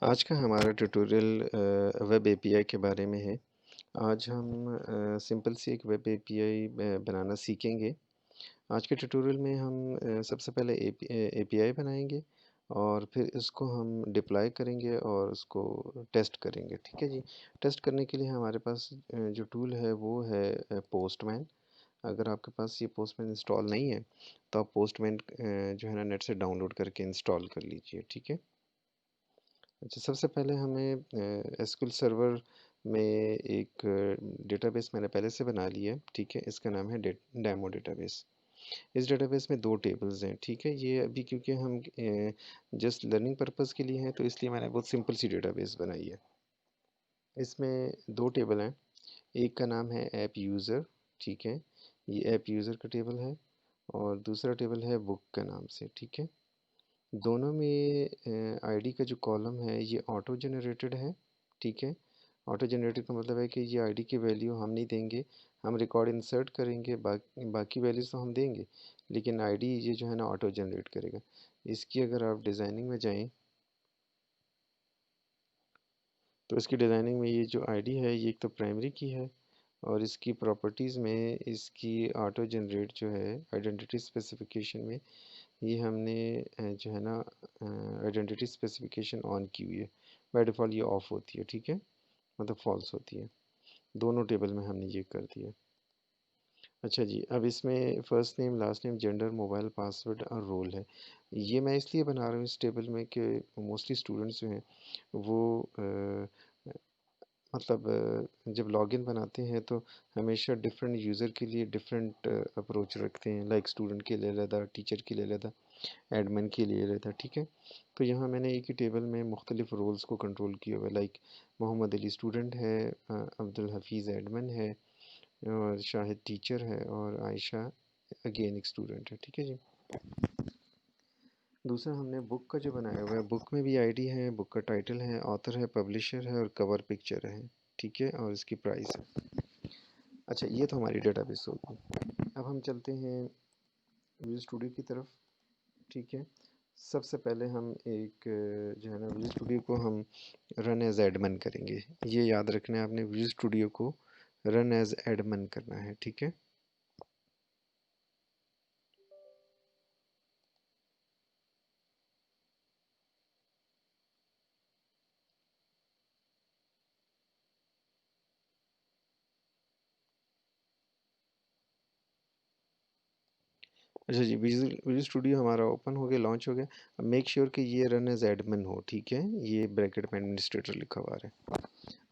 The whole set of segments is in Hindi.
आज का हमारा ट्यूटोरियल वेब एपीआई के बारे में है। आज हम सिंपल सी एक वेब एपीआई बनाना सीखेंगे। आज के ट्यूटोरियल में हम सबसे पहले एपीआई बनाएंगे और फिर इसको हम डिप्लॉय करेंगे और उसको टेस्ट करेंगे। ठीक है जी। टेस्ट करने के लिए हमारे पास जो टूल है वो है पोस्टमैन। अगर आपके पास ये पोस्टमैन इंस्टॉल नहीं है तो आप पोस्टमैन जो है ना नेट से डाउनलोड करके इंस्टॉल कर लीजिए। ठीक है। अच्छा, सबसे पहले हमें एसक्यूएल सर्वर में एक डेटाबेस मैंने पहले से बना लिया है। ठीक है, इसका नाम है डेमो डेटाबेस। इस डेटाबेस में दो टेबल्स हैं। ठीक है, ये अभी क्योंकि हम जस्ट लर्निंग पर्पस के लिए हैं तो इसलिए मैंने बहुत सिंपल सी डेटाबेस बनाई है। इसमें दो टेबल हैं। एक का नाम है ऐप यूज़र। ठीक है, ये ऐप यूज़र का टेबल है और दूसरा टेबल है बुक के नाम से। ठीक है, दोनों में आईडी का जो कॉलम है ये ऑटो जनरेटेड है। ठीक है, ऑटो जनरेटेड का मतलब है कि ये आईडी की वैल्यू हम नहीं देंगे, हम रिकॉर्ड इंसर्ट करेंगे, बाकी वैल्यूज़ तो हम देंगे, लेकिन आईडी ये जो है ना ऑटो जनरेट करेगा। इसकी अगर आप डिज़ाइनिंग में जाएं तो इसकी डिज़ाइनिंग में ये जो आईडी है ये एक तो प्राइमरी की है और इसकी प्रॉपर्टीज़ में इसकी ऑटो जनरेट जो है आइडेंटिटी स्पेसिफिकेशन में ये हमने जो है ना आइडेंटिटी स्पेसिफिकेशन ऑन की हुई है। बाय डिफ़ॉल्ट ये ऑफ होती है। ठीक है, मतलब फॉल्स होती है। दोनों टेबल में हमने ये कर दिया। अच्छा जी, अब इसमें first name, last name, gender, mobile, password और रोल है। ये मैं इसलिए बना रहा हूँ इस टेबल में कि मोस्टली स्टूडेंट्स जो हैं वो मतलब जब लॉगिन बनाते हैं तो हमेशा डिफरेंट यूज़र के लिए डिफरेंट अप्रोच रखते हैं। लाइक स्टूडेंट के लिए अलग, टीचर के लिए अलग, एडमिन के लिए रहता है। ठीक है, तो यहाँ मैंने एक ही टेबल में मुख्तलिफ रोल्स को कंट्रोल किया हुआ है। लाइक मोहम्मद अली स्टूडेंट है, अब्दुल हफीज़ एडमिन है और शाहिद टीचर है और आयशा अगेन एक स्टूडेंट है। ठीक है जी। दूसरा हमने बुक का जो बनाया हुआ है, बुक में भी आईडी है, बुक का टाइटल है, ऑथर है, पब्लिशर है और कवर पिक्चर है। ठीक है, और इसकी प्राइस है। अच्छा, ये तो हमारी डेटाबेस होगी। अब हम चलते हैं विजुअल स्टूडियो की तरफ। ठीक है, सबसे पहले हम एक जो है ना विजुअल स्टूडियो को हम रन एज एडमिन करेंगे। ये याद रखना है आपने, विजुअल स्टूडियो को रन एज एडमिन करना है। ठीक है। अच्छा जी, विजुअल विजुअल स्टूडियो हमारा ओपन हो गया, लॉन्च हो गया। अब मेक श्योर कि ये रन एज एडमिन हो। ठीक है, ये ब्रैकेट में एडमिनिस्ट्रेटर लिखा हुआ है।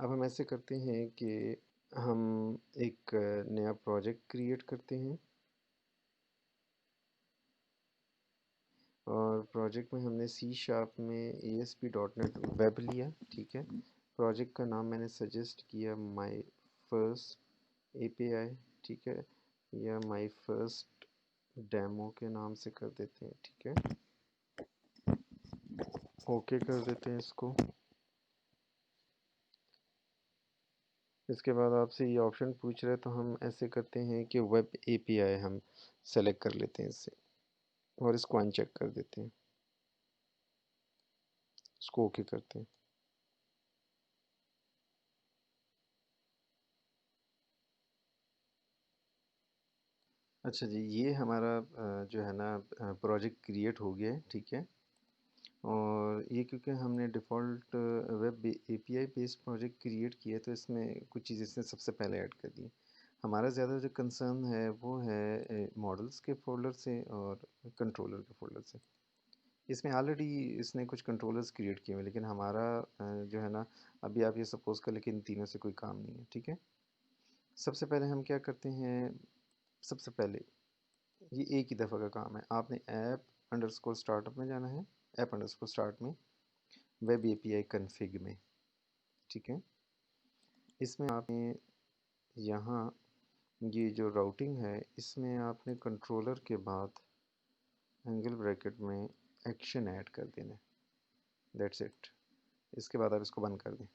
अब हम ऐसे करते हैं कि हम एक नया प्रोजेक्ट क्रिएट करते हैं और प्रोजेक्ट में हमने सी शार्प में ASP.NET वेब लिया। ठीक है, प्रोजेक्ट का नाम मैंने सजेस्ट किया माई फर्स्ट API। ठीक है, या माई फर्स्ट डेमो के नाम से कर देते हैं। ठीक है, ओके कर देते हैं इसको। इसके बाद आपसे ये ऑप्शन पूछ रहे हैं तो हम ऐसे करते हैं कि वेब API हम सेलेक्ट कर लेते हैं इससे और इसको अनचेक कर देते हैं, इसको ओके करते हैं। अच्छा जी, ये हमारा जो है ना प्रोजेक्ट क्रिएट हो गया है। ठीक है, और ये क्योंकि हमने default web API based project create किया है तो इसमें कुछ चीज़ें इसने सबसे पहले ऐड कर दी। हमारा ज़्यादा जो कंसर्न है वो है मॉडल्स के फ़ोल्डर से और कंट्रोलर के फ़ोल्डर से। इसमें ऑलरेडी इसने कुछ कंट्रोलर्स क्रिएट किए हुए हैं, लेकिन हमारा जो है ना, अभी आप ये सपोज़ कर लें कि इन तीनों से कोई काम नहीं है। ठीक है, सबसे पहले हम क्या करते हैं, सबसे पहले ये एक ही दफ़ा का काम है। आपने ऐप अंडरस्कोर स्टार्टअप में जाना है, ऐप अंडरस्कोर स्टार्ट में, वेब API कन्फिग में। ठीक है, इसमें आपने यहाँ ये जो राउटिंग है इसमें आपने कंट्रोलर के बाद एंगल ब्रैकेट में एक्शन ऐड कर देना है। That's it. इसके बाद आप इसको बंद कर दें।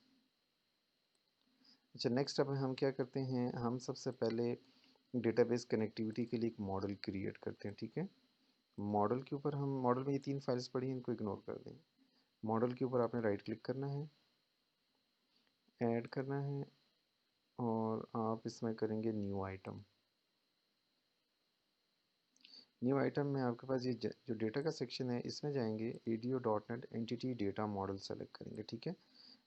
अच्छा, नेक्स्ट अब हम क्या करते हैं, हम सबसे पहले डेटाबेस कनेक्टिविटी के लिए एक मॉडल क्रिएट करते हैं। ठीक है, मॉडल के ऊपर हम, मॉडल में ये तीन फाइल्स पड़ी हैं, इनको इग्नोर कर दें। मॉडल के ऊपर आपने राइट क्लिक करना है, ऐड करना है और आप इसमें करेंगे न्यू आइटम। न्यू आइटम में आपके पास ये जो डेटा का सेक्शन है इसमें जाएंगे, ADO.NET entity data model select करेंगे। ठीक है,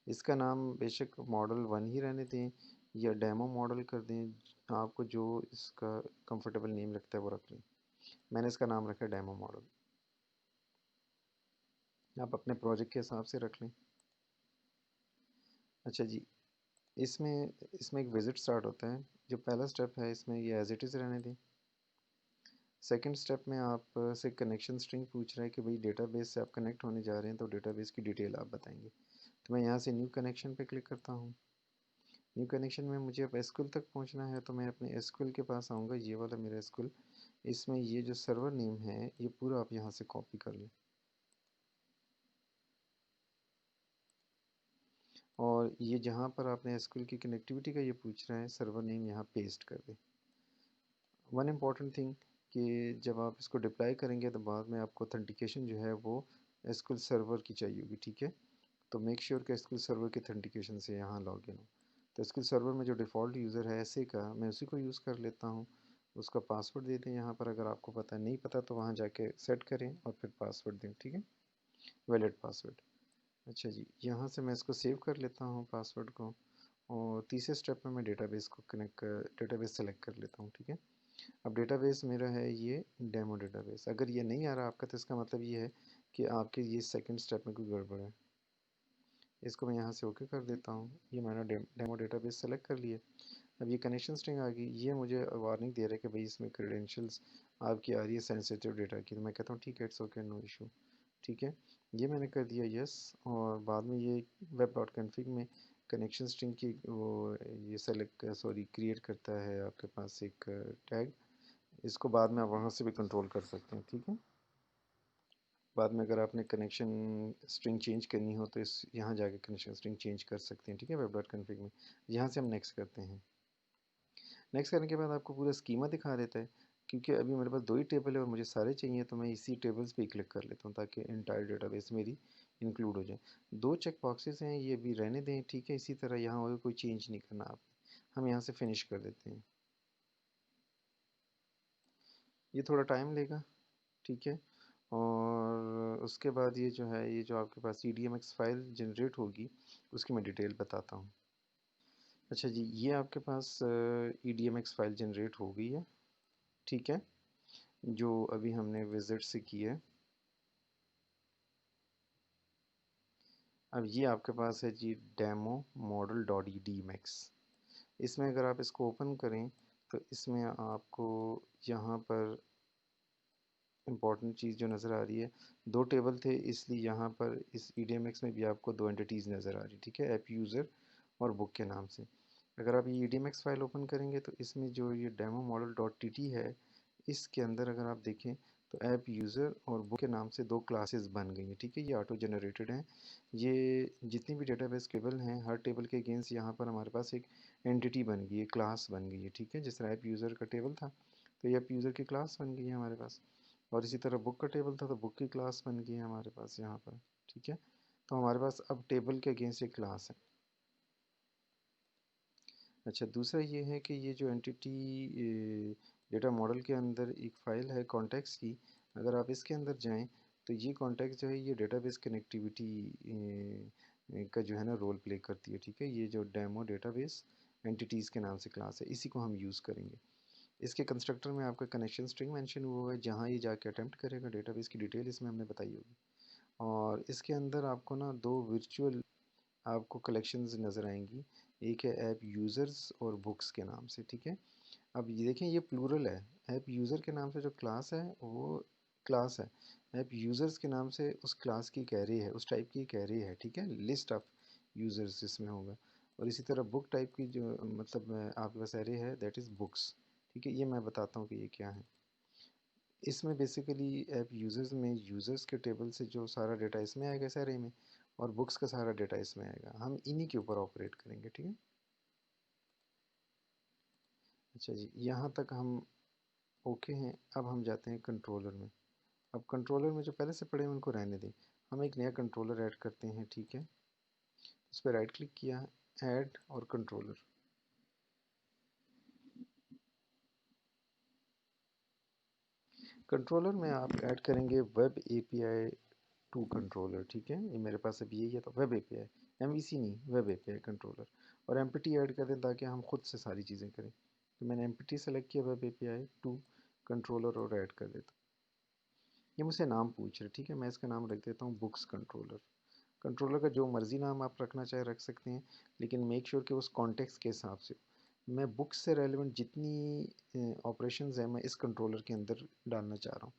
इसका नाम बेशक मॉडल 1 ही रहने दें या डेमो मॉडल कर दें, आपको जो इसका कंफर्टेबल नेम लगता है वो रख लें। मैंने इसका नाम रखा है डेमो मॉडल, आप अपने प्रोजेक्ट के हिसाब से रख लें। अच्छा जी, इसमें इसमें एक विजिट स्टार्ट होता है। जो पहला स्टेप है इसमें ये एज इट इज़ रहने दें। सेकंड स्टेप में आप से कनेक्शन स्ट्रिंग पूछ रहा है कि भाई डेटाबेस से आप कनेक्ट होने जा रहे हैं तो डेटाबेस की डिटेल आप बताएंगे। तो मैं यहाँ से न्यू कनेक्शन पे क्लिक करता हूँ। न्यू कनेक्शन में मुझे अब एसक्यूएल तक पहुँचना है, तो मैं अपने एसक्यूएल के पास आऊँगा। ये वाला मेरा एसक्यूएल, इसमें ये जो सर्वर नेम है ये पूरा आप यहाँ से कॉपी कर लें और ये जहाँ पर आपने एसक्यूएल की कनेक्टिविटी का ये पूछ रहा है सर्वर नेम यहाँ पेस्ट कर दें। वन इम्पॉर्टेंट थिंग कि जब आप इसको डिप्लाई करेंगे तो बाद में आपको ऑथेंटिकेशन जो है वो एसक्यूएल सर्वर की चाहिए होगी। ठीक है, तो मेक श्योर कि एसक्यूएल सर्वर की ऑथेंटिकेशन से यहाँ लॉग इन हो। तो एसक्यूएल सर्वर में जो डिफ़ॉल्ट यूज़र है ऐसे का, मैं उसी को यूज़ कर लेता हूँ। उसका पासवर्ड दे दें यहाँ पर, अगर आपको पता नहीं पता तो वहाँ जाके सेट करें और फिर पासवर्ड दें। ठीक है, वैलिड पासवर्ड। अच्छा जी, यहाँ से मैं इसको सेव कर लेता हूँ पासवर्ड को और तीसरे स्टेप में मैं डेटाबेस को कनेक्ट कर डेटाबेस सेलेक्ट कर लेता हूँ। ठीक है, अब डेटाबेस मेरा है ये डेमो डेटाबेस। अगर ये नहीं आ रहा आपका तो इसका मतलब ये है कि आपके ये सेकंड स्टेप में कोई गड़बड़ है। इसको मैं यहाँ से ओके कर देता हूँ। ये मैंने डेमो डेटाबेस सेलेक्ट कर लिया। अब ये कनेक्शन स्ट्रिंग आ गई, ये मुझे वार्निंग दे रहा है कि भाई इसमें क्रेडेंशियल्स आपकी आ रही है सेंसिटिव डेटा की। तो मैं कहता हूँ ठीक है, इट्स ओके, नो इशू। ठीक है, ये मैंने कर दिया यस। और बाद में ये वेब डॉट कन्फिग में कनेक्शन स्ट्रिंग की वो ये सेलेक्ट सॉरी क्रिएट करता है आपके पास एक टैग। इसको बाद में आप वहाँ से भी कंट्रोल कर सकते हैं। ठीक है, बाद में अगर आपने कनेक्शन स्ट्रिंग चेंज करनी हो तो इस यहाँ जाके कनेक्शन स्ट्रिंग चेंज कर सकते हैं। ठीक है, वेब डॉट कन्फिग में। यहाँ से हम नेक्स्ट करते हैं। नेक्स्ट करने के बाद आपको पूरा स्कीमा दिखा देता है। क्योंकि अभी मेरे पास दो ही टेबल है और मुझे सारे चाहिए, तो मैं इसी टेबल्स पे क्लिक कर लेता हूँ ताकि इंटायर डेटाबेस मेरी इंक्लूड हो जाए। दो चेक बॉक्सेस हैं, ये भी रहने दें। ठीक है, इसी तरह यहाँ और कोई चेंज नहीं करना आप। हम यहाँ से फिनिश कर देते हैं। ये थोड़ा टाइम लेगा। ठीक है, और उसके बाद ये जो है, ये जो आपके पास CDMX फाइल जनरेट होगी उसकी मैं डिटेल बताता हूँ। अच्छा जी, ये आपके पास EDMX फाइल जनरेट हो गई है। ठीक है, जो अभी हमने विजिट से की है। अब ये आपके पास है जी डेमो मॉडल डॉट EDMX। इसमें अगर आप इसको ओपन करें तो इसमें आपको यहाँ पर इम्पॉर्टेंट चीज़ जो नज़र आ रही है, दो टेबल थे इसलिए यहाँ पर इस EDMX में भी आपको दो एंटिटीज़ नज़र आ रही। ठीक है, ऐप यूज़र और बुक के नाम से। अगर आप ये EDMX फाइल ओपन करेंगे तो इसमें जो ये डेमो मॉडल डॉट टी है, इसके अंदर अगर आप देखें तो ऐप यूज़र और बुक के नाम से दो क्लासेस बन गई हैं। ठीक है, ये ऑटो जनरेटेड हैं। ये जितनी भी डेटाबेस टेबल हैं, हर टेबल के अगेंस्ट यहाँ पर हमारे पास एक एंटिटी बन गई है, क्लास बन गई है। ठीक है, जिस तरह ऐप यूज़र का टेबल था तो ये ऐप यूज़र की क्लास बन गई है हमारे पास, और इसी तरह बुक का टेबल था तो बुक की क्लास बन गई है हमारे पास यहाँ पर। ठीक है, तो हमारे पास अब टेबल के अगेंस्ट एक क्लास है। अच्छा, दूसरा ये है कि ये जो एंटिटी डेटा मॉडल के अंदर एक फ़ाइल है कॉन्टेक्स्ट की। अगर आप इसके अंदर जाएं तो ये कॉन्टेक्स्ट जो है ये डेटाबेस कनेक्टिविटी का जो है ना रोल प्ले करती है। ठीक है, ये जो डेमो डेटाबेस एंटिटीज़ के नाम से क्लास है, इसी को हम यूज़ करेंगे। इसके कंस्ट्रक्टर में आपका कनेक्शन स्ट्रिंग मेंशन हुआ हुआ है, जहाँ ये जाके अटेम्प्ट करेगा डेटाबेस की डिटेल इसमें हमने बताई होगी। और इसके अंदर आपको ना दो वर्चुअल आपको कलेक्शंस नज़र आएंगी। एक है ऐप यूज़र्स और बुक्स के नाम से। ठीक है, अब ये देखें ये प्लूरल है। ऐप यूज़र के नाम से जो क्लास है वो क्लास है, ऐप यूज़र्स के नाम से उस क्लास की एक एरे है, उस टाइप की एक एरे है। ठीक है, लिस्ट ऑफ यूज़र्स इसमें होगा। और इसी तरह बुक टाइप की जो मतलब आपके पास एरे है दैट इज़ बुक्स। ठीक है, ये मैं बताता हूँ कि ये क्या है। इसमें बेसिकली ऐप यूज़र्स में यूज़र्स के टेबल से जो सारा डेटा इसमें आएगा इस एरे में, और बुक्स का सारा डेटा इसमें आएगा। हम इन्हीं के ऊपर ऑपरेट करेंगे। ठीक है, अच्छा जी, यहाँ तक हम ओके हैं। अब हम जाते हैं कंट्रोलर में। अब कंट्रोलर में जो पहले से पड़े हैं उनको रहने दें। हम एक नया कंट्रोलर ऐड करते हैं, ठीक है। उस पर राइट क्लिक किया, ऐड और कंट्रोलर। कंट्रोलर में आप ऐड करेंगे वेब एपीआई टू कंट्रोलर, ठीक है। ये मेरे पास अभी यही है, तो वेब एपीआई, एमवीसी नहीं, वेब एपीआई कंट्रोलर। और एमपीटी ऐड कर दें ताकि हम खुद से सारी चीज़ें करें। तो मैंने एमपीटी सेलेक्ट किया, वेब एपीआई टू कंट्रोलर, और ऐड कर देता हूँ। ये मुझसे नाम पूछ रहे, ठीक है। मैं इसका नाम रख देता हूँ बुक्स कंट्रोलर। कंट्रोलर का जो मर्ज़ी नाम आप रखना चाहे रख सकते हैं, लेकिन मेक श्योर कि उस कॉन्टेक्स्ट के हिसाब से। मैं बुक्स से रेलिवेंट जितनी ऑपरेशंस हैं मैं इस कंट्रोलर के अंदर डालना चाह रहा हूँ,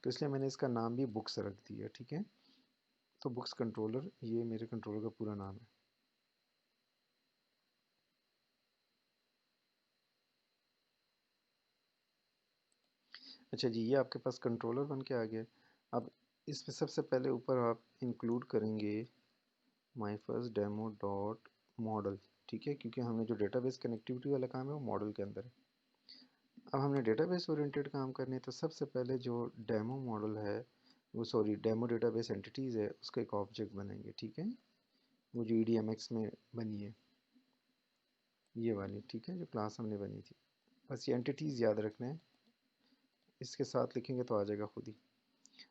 तो इसलिए मैंने इसका नाम भी बुक्स रख दिया, ठीक है। तो बुक्स कंट्रोलर, ये मेरे कंट्रोलर का पूरा नाम है। अच्छा जी, ये आपके पास कंट्रोलर बन के आ गया। अब इसमें सबसे पहले ऊपर आप इंक्लूड करेंगे my first demo dot model, ठीक है, क्योंकि हमें जो डेटाबेस कनेक्टिविटी वाला काम है वो मॉडल के अंदर है। अब हमने डेटाबेस ओरिएंटेड काम करने, तो सबसे पहले जो डेमो मॉडल है वो, सॉरी, डेमो डेटाबेस एंटिटीज़ है, उसका एक ऑब्जेक्ट बनाएंगे, ठीक है। वो जो EDMX में बनी है, ये वाली, ठीक है, जो क्लास हमने बनी थी। बस ये एंटिटीज़ याद रखना है, इसके साथ लिखेंगे तो आ जाएगा खुद ही।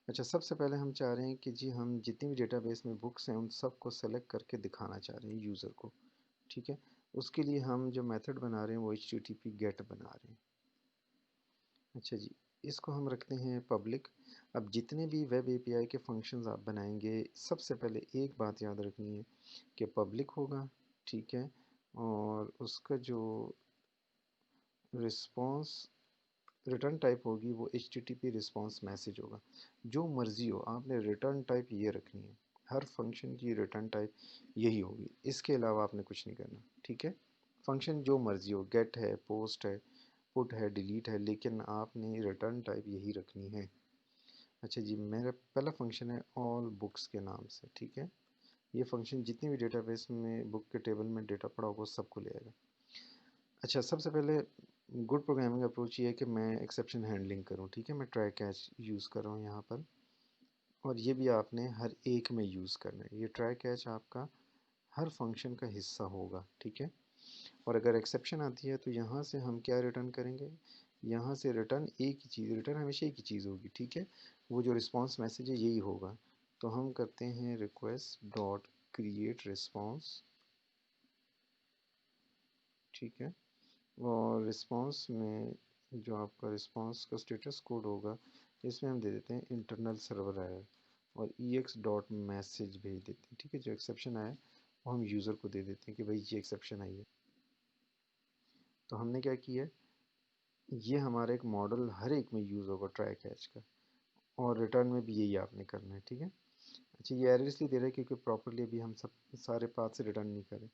अच्छा, सबसे पहले हम चाह रहे हैं कि जी हम जितनी भी डेटाबेस में बुक्स हैं उन सब को सेलेक्ट करके दिखाना चाह रहे हैं यूज़र को, ठीक है। उसके लिए हम जो मेथड बना रहे हैं वो HTTP गेट बना रहे हैं। अच्छा जी, इसको हम रखते हैं पब्लिक। अब जितने भी वेब एपीआई के फंक्शंस आप बनाएंगे, सबसे पहले एक बात याद रखनी है कि पब्लिक होगा, ठीक है। और उसका जो रिस्पॉन्स रिटर्न टाइप होगी वो HTTP रिस्पॉन्स मैसेज होगा। जो मर्ज़ी हो, आपने रिटर्न टाइप ये रखनी है। हर फंक्शन की रिटर्न टाइप यही होगी, इसके अलावा आपने कुछ नहीं करना, ठीक है। फंक्शन जो मर्ज़ी हो, गेट है, पोस्ट है, पुट है, डिलीट है, लेकिन आपने रिटर्न टाइप यही रखनी है। अच्छा जी, मेरा पहला फंक्शन है ऑल बुक्स के नाम से, ठीक है। ये फंक्शन जितनी भी डेटाबेस में बुक के टेबल में डेटा पड़ा होगा सबको ले आएगा। अच्छा, सबसे पहले गुड प्रोग्रामिंग अप्रोच ये है कि मैं एक्सेप्शन हैंडलिंग करूँ, ठीक है। मैं ट्राई कैच यूज़ कर रहा हूँ यहाँ पर, और ये भी आपने हर एक में यूज़ करना है। ये ट्राई कैच आपका हर फंक्शन का हिस्सा होगा, ठीक है। और अगर एक्सेप्शन आती है तो यहाँ से हम क्या रिटर्न करेंगे, यहाँ से रिटर्न एक ही चीज़, रिटर्न हमेशा एक ही चीज़ होगी, ठीक है। वो जो रिस्पॉन्स मैसेज है यही होगा। तो हम करते हैं रिक्वेस्ट डॉट क्रिएट रिस्पॉन्स, ठीक है। और रिस्पॉन्स में जो आपका रिस्पॉन्स का स्टेटस कोड होगा, इसमें हम दे देते हैं इंटरनल सर्वर एरर, और ex डॉट मैसेज भेज देते हैं, ठीक है। जो एक्सेप्शन आया वो हम यूज़र को दे देते हैं कि भाई ये एक्सेप्शन आई है। तो हमने क्या किया, ये हमारा एक मॉडल हर एक में यूज़ होगा ट्राई कैच का, और रिटर्न में भी यही आपने करना है, ठीक है। अच्छा, ये एरर इसलिए दे रहा है क्योंकि प्रॉपरली अभी हम सब सारे पाथ से रिटर्न नहीं करें।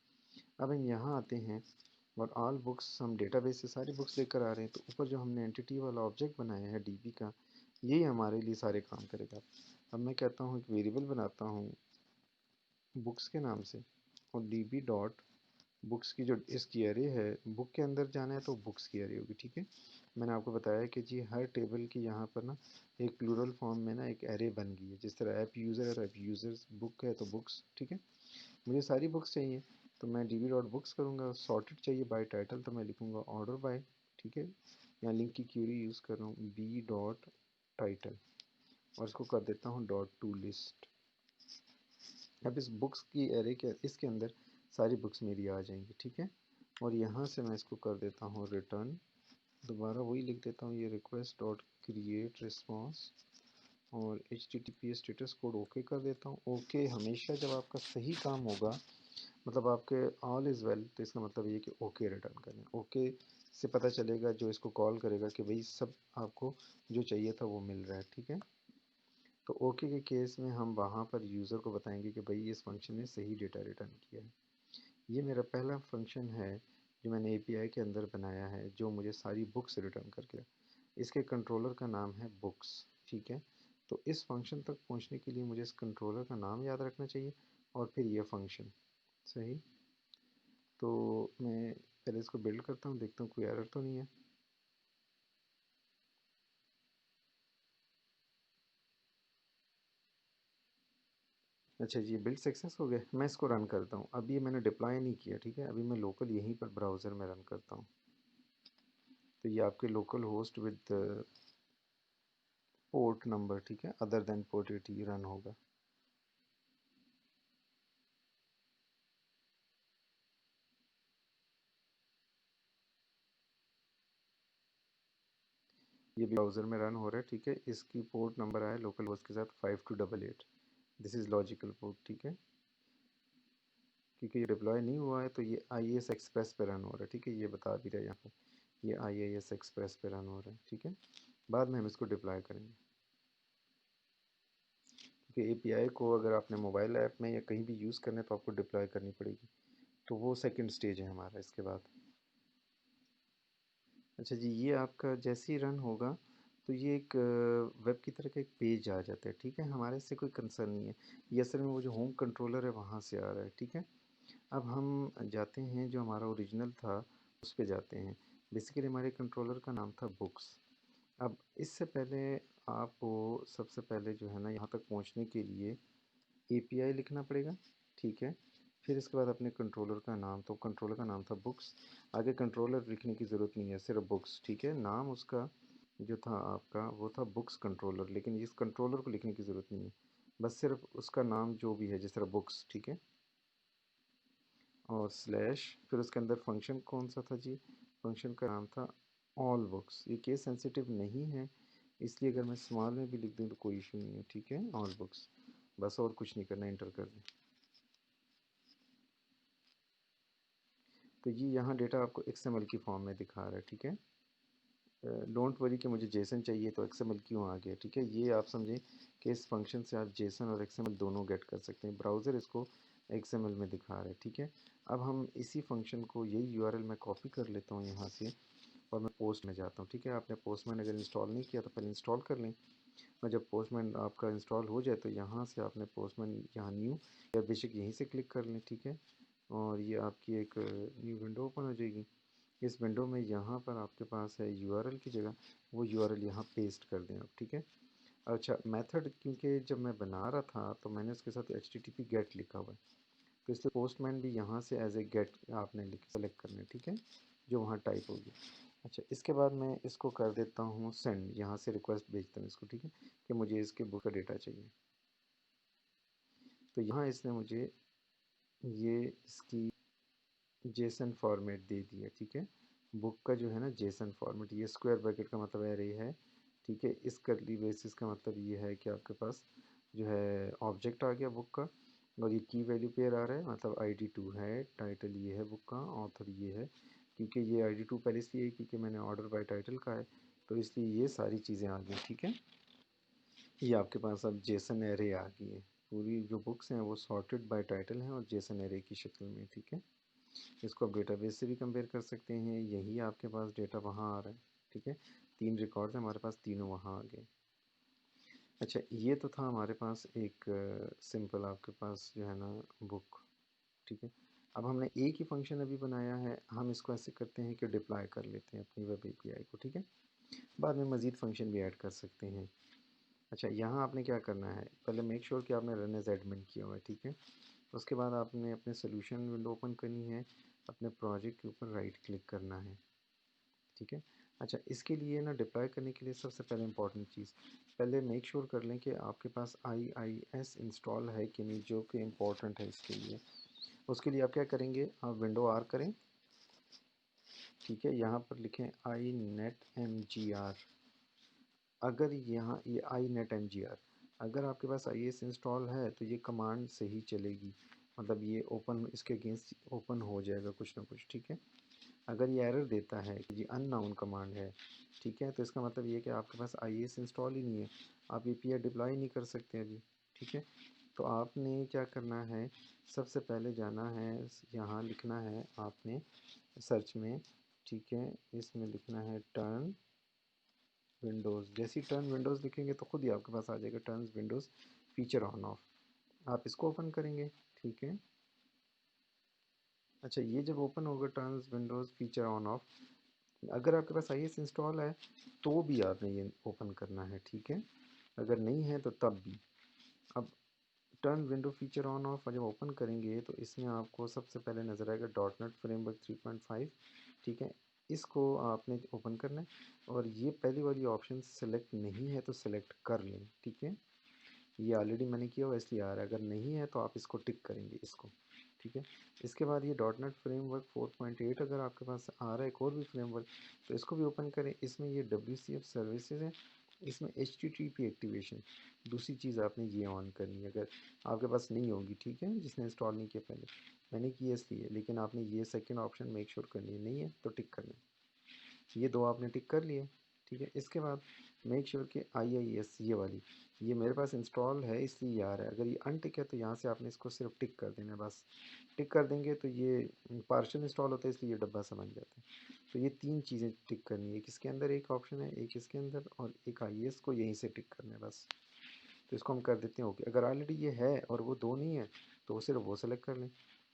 अब हम यहाँ आते हैं, और ऑल बुक्स, हम डेटाबेस से सारी बुक्स लेकर आ रहे हैं, तो ऊपर जो हमने एंटिटी वाला ऑब्जेक्ट बनाया है डीबी का, यही हमारे लिए सारे काम करेगा। अब मैं कहता हूँ एक वेरिएबल बनाता हूँ बुक्स के नाम से, और डीबी डॉट बुक्स की जो इसकी एरे है, बुक के अंदर जाना है तो बुक्स की एरे होगी, ठीक है। मैंने आपको बताया कि जी हर टेबल की यहाँ पर ना एक प्लूरल फॉर्म में ना एक एरे बन गई है। जिस तरह ऐप यूज़र है तो ऐप यूज़र्स, बुक है तो बुक्स, ठीक है। मुझे सारी बुक्स चाहिए, तो मैं डी बी डॉट बुक्स करूँगा। सॉर्टेड चाहिए बाय टाइटल, तो मैं लिखूँगा ऑर्डर बाय, ठीक है। यहाँ लिंक की क्यूरी यूज़ कर रहा हूँ, बी डॉट टाइटल, और इसको कर देता हूँ डॉट टू लिस्ट। अब इस बुक्स की एरे के इसके अंदर सारी बुक्स मेरी आ जाएंगी, ठीक है। और यहाँ से मैं इसको कर देता हूँ रिटर्न, दोबारा वही लिख देता हूँ, ये रिक्वेस्ट डॉट क्रिएट रिस्पॉन्स, और HTTP स्टेटस कोड ओके कर देता हूँ। ओके हमेशा जब आपका सही काम होगा, मतलब आपके ऑल इज़ वेल, तो इसका मतलब ये कि ओके रिटर्न करें। ओके से पता चलेगा जो इसको कॉल करेगा कि भाई सब आपको जो चाहिए था वो मिल रहा है, ठीक है। तो ओके के केस में हम वहाँ पर यूज़र को बताएंगे कि भाई इस फंक्शन ने सही डेटा रिटर्न किया है। ये मेरा पहला फंक्शन है जो मैंने एपीआई के अंदर बनाया है, जो मुझे सारी बुक्स रिटर्न करके। इसके कंट्रोलर का नाम है बुक्स, ठीक है। तो इस फंक्शन तक पहुँचने के लिए मुझे इस कंट्रोलर का नाम याद रखना चाहिए, और फिर ये फंक्शन, सही। तो मैं पहले इसको बिल्ड करता हूँ, देखता हूँ कोई एरर तो नहीं है। अच्छा जी, बिल्ड सक्सेस हो गया। मैं इसको रन करता हूँ। अभी ये मैंने डिप्लॉय नहीं किया, ठीक है? अभी मैं लोकल यहीं पर ब्राउज़र में रन करता हूँ। तो ये आपके local host with port number, ठीक है, अदर देन पोर्ट 80 रन होगा। ये ब्राउज़र में रन हो रहा है, ठीक है। इसकी पोर्ट नंबर आया लोकल होस्ट के साथ 5288। दिस इज़ लॉजिकल पोर्ट, ठीक है। क्योंकि ये डिप्लॉय नहीं हुआ है तो ये IIS एक्सप्रेस पे रन हो रहा है, ठीक है। ये बता भी रहा है यहाँ पे, ये IIS एक्सप्रेस पे रन हो रहा है, ठीक है। बाद में हम इसको डिप्लॉय करेंगे, क्योंकि API को अगर आपने मोबाइल ऐप में या कहीं भी यूज़ करना है तो आपको डिप्लॉय करनी पड़ेगी। तो वो सेकंड स्टेज है हमारा इसके बाद। अच्छा जी, ये आपका जैसे ही रन होगा तो ये एक वेब की तरह का एक पेज आ जाता है, ठीक है। हमारे इससे कोई कंसर्न नहीं है। ये असल में वो जो होम कंट्रोलर है वहाँ से आ रहा है, ठीक है। अब हम जाते हैं जो हमारा ओरिजिनल था उस पे जाते हैं। बेसिकली हमारे कंट्रोलर का नाम था बुक्स। अब इससे पहले आपको सबसे पहले जो है ना यहाँ तक पहुँचने के लिए API लिखना पड़ेगा, ठीक है। फिर इसके बाद अपने कंट्रोलर का नाम, तो कंट्रोलर का नाम था बुक्स। आगे कंट्रोलर लिखने की ज़रूरत नहीं है, सिर्फ बुक्स, ठीक है। नाम उसका जो था आपका वो था बुक्स कंट्रोलर, लेकिन इस कंट्रोलर को लिखने की ज़रूरत नहीं है, बस सिर्फ उसका नाम जो भी है जिस तरह बुक्स, ठीक है। और स्लैश, फिर उसके अंदर फंक्शन कौन सा था जी? फंक्शन का नाम था ऑल बुक्स। ये केस सेंसिटिव नहीं है, इसलिए अगर मैं स्मॉल में भी लिख दूँ तो कोई इशू नहीं है, ठीक है। ऑल बुक्स, बस और कुछ नहीं करना, इंटर कर दें। तो ये यहाँ डेटा आपको XML की फॉर्म में दिखा रहा है, ठीक है। डोंट वरी कि मुझे जेसन चाहिए तो XML क्यों आ गया, ठीक है। ये आप समझें कि इस फंक्शन से आप जेसन और XML दोनों गेट कर सकते हैं। ब्राउज़र इसको XML में दिखा रहा है, ठीक है। अब हम इसी फंक्शन को, यही URL मैं कॉपी कर लेता हूँ यहाँ से और मैं पोस्ट में जाता हूँ, ठीक है। आपने पोस्टमैन अगर इंस्टॉल नहीं किया तो पहले इंस्टॉल कर लें, और जब पोस्टमैन आपका इंस्टॉल हो जाए तो यहाँ से आपने पोस्टमैन, यहाँ न्यू या बेशक यहीं से क्लिक कर लें, ठीक है। और ये आपकी एक न्यू विंडो ओपन हो जाएगी। इस विंडो में यहाँ पर आपके पास है URL की जगह, वो URL यहाँ पेस्ट कर दें आप, ठीक है। अच्छा, मेथड क्योंकि जब मैं बना रहा था तो मैंने उसके साथ HTTP गेट लिखा हुआ है, तो इसलिए पोस्टमैन भी यहाँ से एज ए गेट आपने सेलेक्ट करना है, ठीक है, जो वहाँ टाइप होगी। अच्छा, इसके बाद मैं इसको कर देता हूँ सेंड, यहाँ से रिक्वेस्ट भेजता हूँ इसको, ठीक है, कि मुझे इसके बुक का डेटा चाहिए। तो यहाँ इसने मुझे ये इसकी जेसन फॉर्मेट दे दिया, ठीक है। बुक का जो है ना जेसन फॉर्मेट, ये स्क्वायर ब्रैकेट का मतलब एरे है, ठीक है। इस करली बेसिस का मतलब ये है कि आपके पास जो है ऑब्जेक्ट आ गया बुक का, और ये की वैल्यू पेयर आ रहा है, मतलब ID2 है, टाइटल ये है बुक का, ऑथर ये है। क्योंकि ये ID2 पहले इसलिए है क्योंकि मैंने ऑर्डर बाय टाइटल का है, तो इसलिए ये सारी चीज़ें आ गई, ठीक है। ये आपके पास अब जेसन एरे आ गई है। पूरी जो बुक्स हैं वो सॉर्टेड बाय टाइटल हैं और जेसन एरे की शक्ल में, ठीक है। इसको आप डेटाबेस से भी कंपेयर कर सकते हैं, यही आपके पास डेटा वहाँ आ रहा है, ठीक है। 3 रिकॉर्ड्स हैं हमारे पास, तीनों वहाँ आ गए। अच्छा, ये तो था हमारे पास एक सिंपल आपके पास जो है ना बुक, ठीक है। अब हमने एक ही फंक्शन अभी बनाया है, हम इसको ऐसे करते हैं कि डिप्लॉय कर लेते हैं अपनी वेब API को, ठीक है। बाद में मज़ीद फंक्शन भी ऐड कर सकते हैं। अच्छा, यहाँ आपने क्या करना है, पहले मेक श्योर कि आपने रन एज एडमिन किया हुआ है, ठीक है। उसके बाद आपने अपने सोल्यूशन विंडो ओपन करनी है, अपने प्रोजेक्ट के ऊपर राइट क्लिक करना है, ठीक है। अच्छा, इसके लिए ना डिप्लॉय करने के लिए सबसे पहले इंपॉर्टेंट चीज़, पहले मेक श्योर कर लें कि आपके पास IIS इंस्टॉल है कि नहीं, जो कि इम्पोर्टेंट है इसके लिए। उसके लिए आप क्या करेंगे, आप विंडो R करें, ठीक है। यहाँ पर लिखें inetmgr। अगर यहाँ ये inetmgr, अगर आपके पास IIS इंस्टॉल है तो ये कमांड से ही चलेगी, मतलब ये ओपन, इसके अगेंस्ट ओपन हो जाएगा कुछ ना कुछ, ठीक है। अगर ये एरर देता है कि ये अननोन कमांड है, ठीक है, तो इसका मतलब ये है कि आपके पास IIS इंस्टॉल ही नहीं है, आप API डिप्लॉय नहीं कर सकते अभी, ठीक है। तो आपने क्या करना है, सबसे पहले जाना है, यहाँ लिखना है आपने सर्च में, ठीक है, इसमें लिखना है टर्न विंडोज़। जैसे ही टर्न विंडोज़ लिखेंगे तो खुद ही आपके पास आ जाएगा turn Windows feature on off. आप इसको ओपन करेंगे, ठीक है। अच्छा, ये जब ओपन होगा turn Windows feature on off, अगर आपके पास IIS इंस्टॉल है तो भी आपने ये ओपन करना है, ठीक है। अगर नहीं है तो तब भी। अब turn window feature on off जब ओपन करेंगे तो इसमें आपको सबसे पहले नज़र आएगा डॉट नेट फ्रेमवर्क 3.5। ठीक है, इसको आपने ओपन करना है और ये पहली वाली ऑप्शन सेलेक्ट नहीं है तो सेलेक्ट कर लें। ठीक है, ये ऑलरेडी मैंने किया हुआ इसलिए आ रहा है, अगर नहीं है तो आप इसको टिक करेंगे इसको। ठीक है, इसके बाद ये डॉट नेट फ्रेमवर्क 4.8 अगर आपके पास आ रहा है एक और भी फ्रेमवर्क तो इसको भी ओपन करें। इसमें ये WCF सर्विसेज है, इसमें HTTP एक्टिवेशन, दूसरी चीज़ आपने ये ऑन करनी है अगर आपके पास नहीं होगी। ठीक है, जिसने इंस्टॉल नहीं किया पहले, मैंने किया इसलिए, लेकिन आपने ये सेकेंड ऑप्शन मेक श्योर करनी है, नहीं है तो टिक करना है। ये दो आपने टिक कर लिए। ठीक है, इसके बाद मेक श्योर कि IIS ये वाली ये मेरे पास इंस्टॉल है इसलिए ये आ रहा है। अगर ये अनटिक है तो यहाँ से आपने इसको सिर्फ टिक कर देना है बस। टिक कर देंगे तो ये पार्शियल इंस्टॉल होता है इसलिए ये डब्बा सा बन जाता है। तो ये तीन चीज़ें टिक करनी है, एक इसके अंदर एक ऑप्शन है, एक इसके अंदर और एक IIS को यहीं से टिक करना है बस। तो इसको हम कर देते हैं ओके। अगर ऑलरेडी ये है और वो दो नहीं है तो वो सिर्फ वो सेलेक्ट कर लें।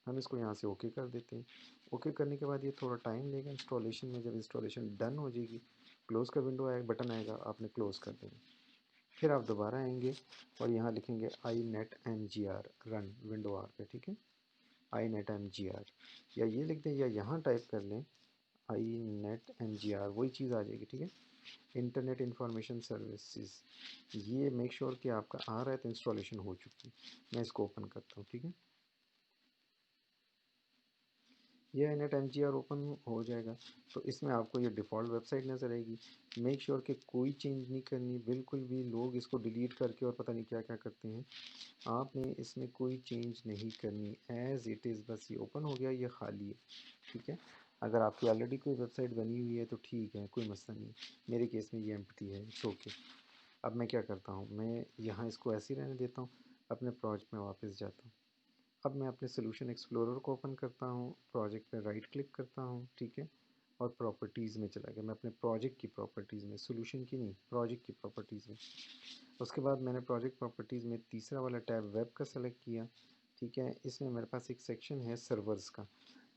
हम इसको यहाँ से ओके कर देते हैं। ओके करने के बाद ये थोड़ा टाइम लेगा इंस्टॉलेशन में। जब इंस्टॉलेशन डन हो जाएगी क्लोज़ का विंडो आएगा, बटन आएगा, आपने क्लोज़ कर देना। फिर आप दोबारा आएंगे और यहाँ लिखेंगे INetMGR रन विंडो आर पे। ठीक है, INetMGR या ये लिख दें या यहाँ टाइप कर लें INetMGR, वही चीज़ आ जाएगी। ठीक है, इंटरनेट इंफॉर्मेशन सर्विसेज, ये मेक श्योर कि आपका आ रहा है तो इंस्टॉलेशन हो चुकी है। मैं इसको ओपन करता हूँ। ठीक है, ये INetMGR ओपन हो जाएगा तो इसमें आपको ये डिफ़ॉल्ट वेबसाइट नज़र आएगी। मेक श्योर कि कोई चेंज नहीं करनी बिल्कुल भी। लोग इसको डिलीट करके और पता नहीं क्या क्या करते हैं, आपने इसमें कोई चेंज नहीं करनी, एज़ इट इज़ बस ये ओपन हो गया, ये खाली है। ठीक है, अगर आपकी ऑलरेडी कोई वेबसाइट बनी हुई है तो ठीक है, कोई मसला नहीं। मेरे केस में ये एम्प्टी है, इट्स ओके। अब मैं क्या करता हूँ, मैं यहाँ इसको ऐसे ही रहने देता हूँ, अपने प्रोजेक्ट में वापस जाता हूँ। अब मैं अपने सोल्यूशन एक्सप्लोरर को ओपन करता हूँ, प्रोजेक्ट पे राइट क्लिक करता हूँ। ठीक है, और प्रॉपर्टीज़ में चला गया, मैं अपने प्रोजेक्ट की प्रॉपर्टीज़ में, सोल्यूशन की नहीं, प्रोजेक्ट की प्रॉपर्टीज़ में। उसके बाद मैंने प्रोजेक्ट प्रॉपर्टीज़ में तीसरा वाला टैब वेब का सेलेक्ट किया। ठीक है, इसमें मेरे पास एक सेक्शन है सर्वर्स का।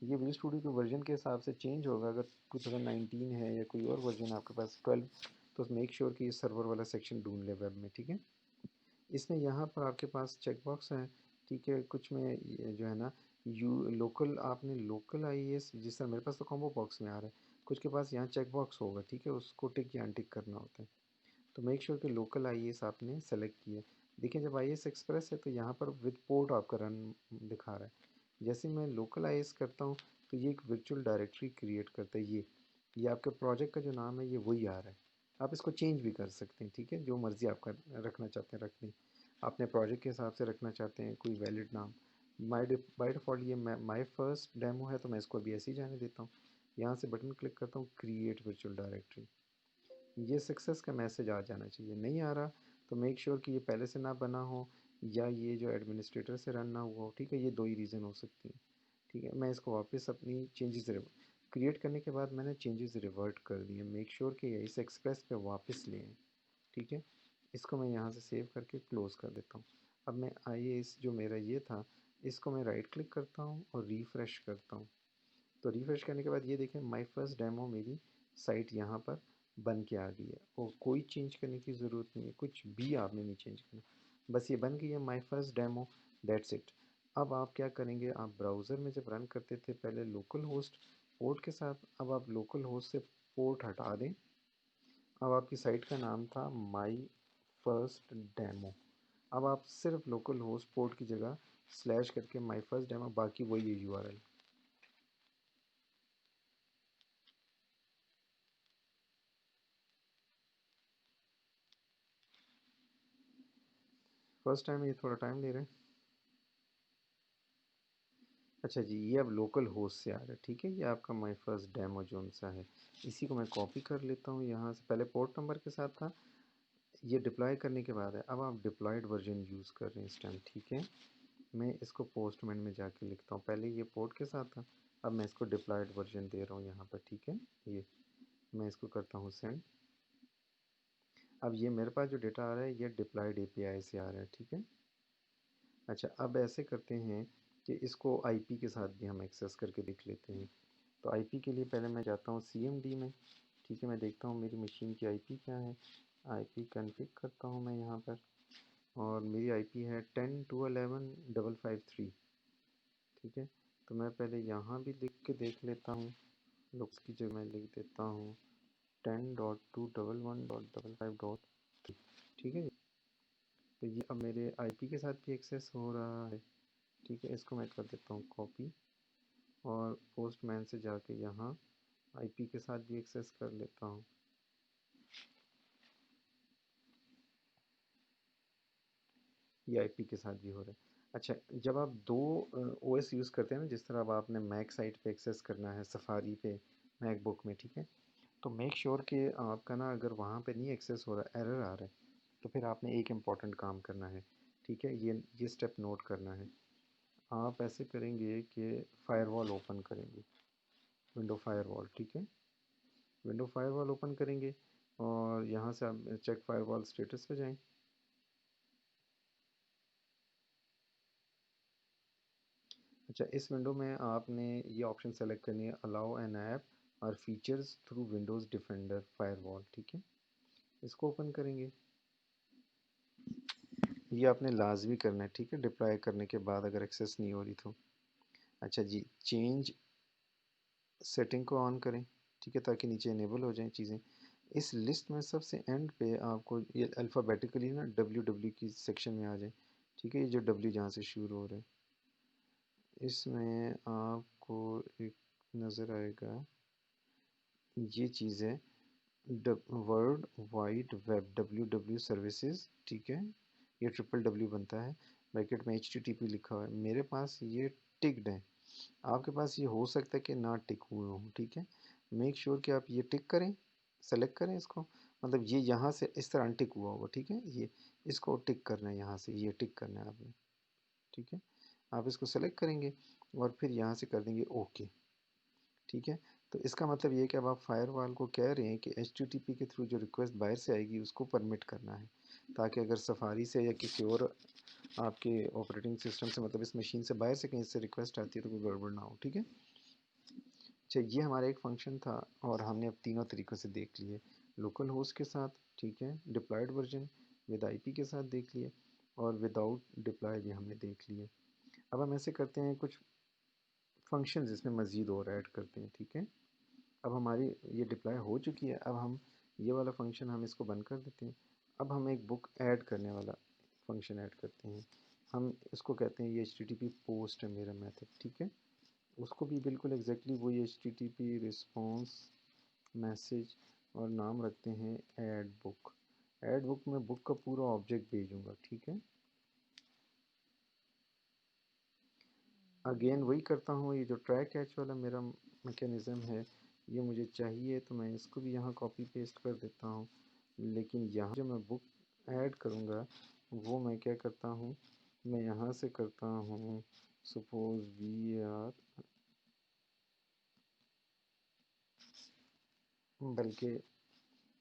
ये विजुअल स्टूडियो के वर्जन के हिसाब से चेंज होगा। अगर 2019 है या कोई और वर्जन आपके पास 12, तो मेक श्योर कि ये सर्वर वाला सेक्शन ढूंढ ले वेब में। ठीक है, इसमें यहाँ पर आपके पास चेक बॉक्स है। ठीक है, कुछ में ये जो है ना यू लोकल, आपने लोकल IAS, जिस तरह मेरे पास तो कॉम्बो बॉक्स में आ रहा है, कुछ के पास यहाँ चेक बॉक्स होगा। ठीक है, उसको टिक या अनटिक करना होता है। तो मेक श्योर कि लोकल IAS आपने सेलेक्ट किया। देखिए जब IAS एक्सप्रेस है तो यहाँ पर विद पोर्ट आपका रन दिखा रहा है। जैसे मैं लोकल IAS करता हूँ तो ये एक वर्चुअल डायरेक्टरी क्रिएट करता है। ये आपके प्रोजेक्ट का जो नाम है ये वही आ रहा है। आप इसको चेंज भी कर सकते हैं। ठीक है, जो मर्ज़ी आपका रखना चाहते हैं रख लें। अपने प्रोजेक्ट के हिसाब से रखना चाहते हैं कोई वैलिड नाम। बाय डिफ़ॉल्ट ये माई फर्स्ट डेमो है तो मैं इसको अभी ऐसे ही जाने देता हूँ। यहाँ से बटन क्लिक करता हूँ क्रिएट वर्चुअल डायरेक्टरी। ये सक्सेस का मैसेज आ जाना चाहिए। नहीं आ रहा तो मेक श्योर कि ये पहले से ना बना हो या ये जो एडमिनिस्ट्रेटर से रन ना हुआ हो। ठीक है, ये दो ही रीज़न हो सकती हैं। ठीक है, मैं इसको वापस अपनी चेंजेस क्रिएट करने के बाद मैंने चेंजेस रिवर्ट कर दिए। मेक श्योर कि इस एक्सप्रेस पे वापस ले आएँ। ठीक है, इसको मैं यहाँ से सेव करके क्लोज़ कर देता हूँ। अब मैं आइए इस जो मेरा ये था इसको मैं राइट क्लिक करता हूँ और रिफ़्रेश करता हूँ। तो रिफ़्रेश करने के बाद ये देखें माय फर्स्ट डेमो मेरी साइट यहाँ पर बन के आ गई है और कोई चेंज करने की ज़रूरत नहीं है, कुछ भी आपने नहीं चेंज करना, बस ये बन गई है my first demo, that's it. अब आप क्या करेंगे, आप ब्राउज़र में जब रन करते थे पहले लोकल होस्ट पोर्ट के साथ, अब आप लोकल होस्ट से पोर्ट हटा दें। अब आपकी साइट का नाम था माई फर्स्ट डेमो। अब आप सिर्फ लोकल होस्ट पोर्ट की जगह स्लैश करके माई फर्स्ट डेमो, बाकी वही है URL। फर्स्ट टाइम ये थोड़ा टाइम ले रहे हैं। अच्छा जी, ये अब लोकल होस्ट से आ रहा है। ठीक है, ये आपका माई फर्स्ट डेमो जोन सा है। इसी को मैं कॉपी कर लेता हूँ यहाँ से, पहले पोर्ट नंबर के साथ था, ये डिप्लॉय करने के बाद है। अब आप डिप्लॉयड वर्जन यूज़ कर रहे हैं इस टाइम। ठीक है, मैं इसको पोस्टमैन में जाके लिखता हूँ, पहले ये पोर्ट के साथ था, अब मैं इसको डिप्लॉयड वर्जन दे रहा हूँ यहाँ पर। ठीक है, ये मैं इसको करता हूँ सेंड। अब ये मेरे पास जो डेटा आ रहा है ये डिप्लॉयड API से आ रहा है। ठीक है, अच्छा अब ऐसे करते हैं कि इसको IP के साथ भी हम एक्सेस करके देख लेते हैं। तो IP के लिए पहले मैं जाता हूँ CMD में। ठीक है, मैं देखता हूँ मेरी मशीन की IP क्या है, IP कॉन्फ़िग करता हूँ मैं यहाँ पर। और मेरी आईपी है 10.2.11.553। ठीक है, तो मैं पहले यहाँ भी लिख के देख लेता हूँ। लुक्स की जगह मैं लिख देता हूँ 10.2.11.553। ठीक है, तो ये अब मेरे आईपी के साथ भी एक्सेस हो रहा है। ठीक है, इसको मैं कर देता हूँ कॉपी और पोस्टमैन से जाके यहाँ आईपी के साथ भी एक्सेस कर लेता हूँ। ये आईपी के साथ भी हो रहा है। अच्छा, जब आप दो ओएस यूज़ करते हैं ना, जिस तरह अब आपने मैक साइट पे एक्सेस करना है, सफारी पे, मैकबुक में, ठीक है, तो मेक श्योर कि आपका ना अगर वहाँ पे नहीं एक्सेस हो रहा, एरर आ रहा है, तो फिर आपने एक इम्पॉर्टेंट काम करना है। ठीक है, ये स्टेप नोट करना है। आप ऐसे करेंगे कि फ़ायरवॉल ओपन करेंगे, विंडो फ़ायरवॉल। ठीक है, विंडो फ़ायरवॉल ओपन करेंगे और यहाँ से आप चेक फ़ायरवॉल स्टेटस पे जाएँ। अच्छा, इस विंडो में आपने ये ऑप्शन सेलेक्ट करनी है, अलाउ एन ऐप और features through Windows defender firewall. ठीक है, इसको ओपन करेंगे। ये आपने लाजमी करना है, ठीक है, डिप्लॉय करने के बाद अगर एक्सेस नहीं हो रही तो। अच्छा जी, चेंज सेटिंग को ऑन करें, ठीक है, ताकि नीचे इनेबल हो जाएं चीज़ें। इस लिस्ट में सबसे एंड पे आपको ये अल्फ़ाबेटिकली ना डब्ल्यू डब्ल्यू की सेक्शन में आ जाए। ठीक है, ये जो डब्ल्यू जहाँ से शुरू हो रहा है, इसमें आपको एक नज़र आएगा, ये चीज़ है world wide web, W W services. ठीक है, ये ट्रिपल डब्ल्यू बनता है, ब्रैकेट में एच टी टी पी लिखा हुआ है। मेरे पास ये टिक्ड है, आपके पास ये हो सकता है कि ना टिक हुए हो। ठीक है, मेक श्योर कि आप ये टिक करें, सेलेक्ट करें इसको, मतलब ये यहाँ से इस तरह अनटिक हुआ होगा। ठीक है, ये इसको टिक करना है, यहाँ से ये टिक करना है आपने। ठीक है, आप इसको सेलेक्ट करेंगे और फिर यहाँ से कर देंगे ओके। ठीक है, तो इसका मतलब ये है कि अब आप फायरवॉल को कह रहे हैं कि एचटीटीपी के थ्रू जो रिक्वेस्ट बाहर से आएगी उसको परमिट करना है, ताकि अगर सफारी से या किसी और आपके ऑपरेटिंग सिस्टम से, मतलब इस मशीन से बाहर से कहीं से रिक्वेस्ट आती है तो कोई गड़बड़ ना हो। ठीक है, अच्छा, ये हमारा एक फंक्शन था और हमने अब तीनों तरीक़ों से देख लिए। लोकल होस्ट के साथ, ठीक है, डिप्लॉयड वर्जन, विद आईपी के साथ देख लिए, और विदाउट डिप्लॉय भी हमने देख लिए। अब हम ऐसे करते हैं, कुछ फंक्शन इसमें मज़ीद और ऐड करते हैं। ठीक है, अब हमारी ये डिप्लॉय हो चुकी है। अब हम ये वाला फंक्शन हम इसको बंद कर देते हैं। अब हम एक बुक ऐड करने वाला फंक्शन ऐड करते हैं। हम इसको कहते हैं, ये H T T P post है मेरा मेथड। ठीक है, उसको भी बिल्कुल एग्जैक्टली वही H T T P response message, और नाम रखते हैं ऐड बुक। ऐड बुक में बुक का पूरा ऑब्जेक्ट भेजूँगा। ठीक है, अगेन वही करता हूँ, ये जो ट्राई कैच वाला मेरा मैकेनिज़्म है, ये मुझे चाहिए, तो मैं इसको भी यहाँ कॉपी पेस्ट कर देता हूँ। लेकिन यहाँ जो मैं बुक ऐड करूँगा, वो मैं क्या करता हूँ, मैं यहाँ से करता हूँ, सपोज वी आर, बल्कि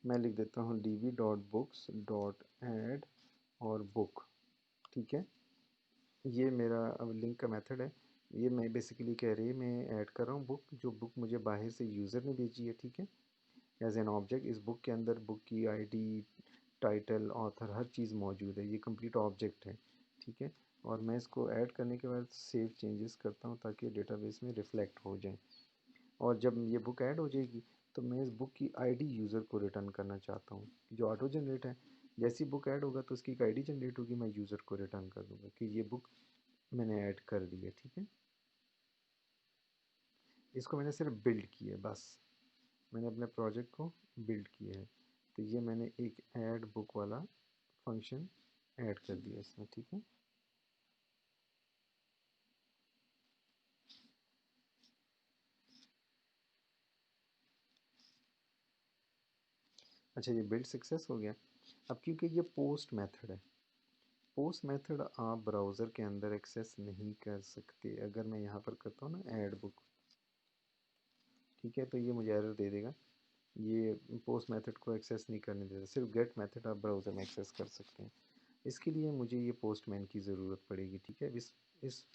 मैं लिख देता हूँ D B dot books dot add और बुक। ठीक है, ये मेरा अब लिंक का मेथड है। ये मैं बेसिकली कह रही है, मैं ऐड कर रहा हूँ बुक, जो बुक मुझे बाहर से यूज़र ने भेजी है। ठीक है, एज एन ऑब्जेक्ट, इस बुक के अंदर बुक की आईडी, टाइटल, ऑथर, हर चीज़ मौजूद है, ये कंप्लीट ऑब्जेक्ट है। ठीक है, और मैं इसको ऐड करने के बाद सेव चेंजेस करता हूँ ताकि डेटाबेस में रिफ़्लेक्ट हो जाए। और जब ये बुक ऐड हो जाएगी तो मैं इस बुक की आईडी यूज़र को रिटर्न करना चाहता हूँ, जो ऑटो जनरेट है। जैसी बुक ऐड होगा तो उसकी एक आईडी जनरेट होगी, मैं यूज़र को रिटर्न कर दूँगा कि ये बुक मैंने ऐड कर दी है। ठीक है, इसको मैंने सिर्फ बिल्ड किया है, बस मैंने अपने प्रोजेक्ट को बिल्ड किया है। तो ये मैंने एक ऐड बुक वाला फंक्शन ऐड कर दिया इसमें। ठीक है, अच्छा, ये बिल्ड सक्सेस हो गया। अब क्योंकि ये पोस्ट मेथड है, पोस्ट मेथड आप ब्राउज़र के अंदर एक्सेस नहीं कर सकते। अगर मैं यहाँ पर करता हूँ ना ऐड बुक, ठीक है, तो ये मुझे एरर दे देगा, ये पोस्ट मेथड को एक्सेस नहीं करने देता, सिर्फ गेट मेथड आप ब्राउज़र में एक्सेस कर सकते हैं। इसके लिए मुझे ये पोस्टमैन की ज़रूरत पड़ेगी। ठीक है, इस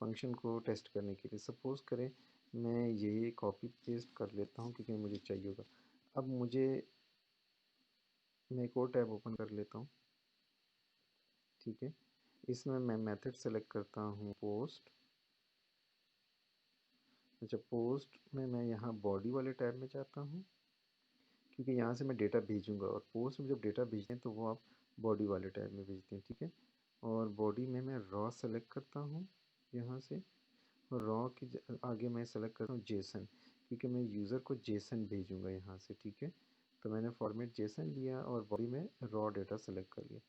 फंक्शन को टेस्ट करने के लिए सपोज़ करें मैं ये कॉपी पेस्ट कर लेता हूँ क्योंकि मुझे चाहिए होगा। अब मुझे, मैं एक और टैब ओपन कर लेता हूँ। ठीक है। इसमें मैं मेथड सेलेक्ट करता हूँ पोस्ट। अच्छा, पोस्ट में मैं यहाँ बॉडी वाले टैब में जाता हूँ, क्योंकि यहाँ से मैं डेटा भेजूँगा, और पोस्ट में जब डेटा भेजते हैं तो वो आप बॉडी वाले टैब में भेजते हैं, ठीक है। और बॉडी में मैं रॉ सेलेक्ट करता हूँ यहाँ से, और रॉ के आगे मैं सेलेक्ट करता हूँ जेसन, क्योंकि मैं यूज़र को जेसन भेजूँगा यहाँ से, ठीक है। तो मैंने फॉर्मेट जेसन लिया और बॉडी में रॉ डेटा सेलेक्ट कर लिया।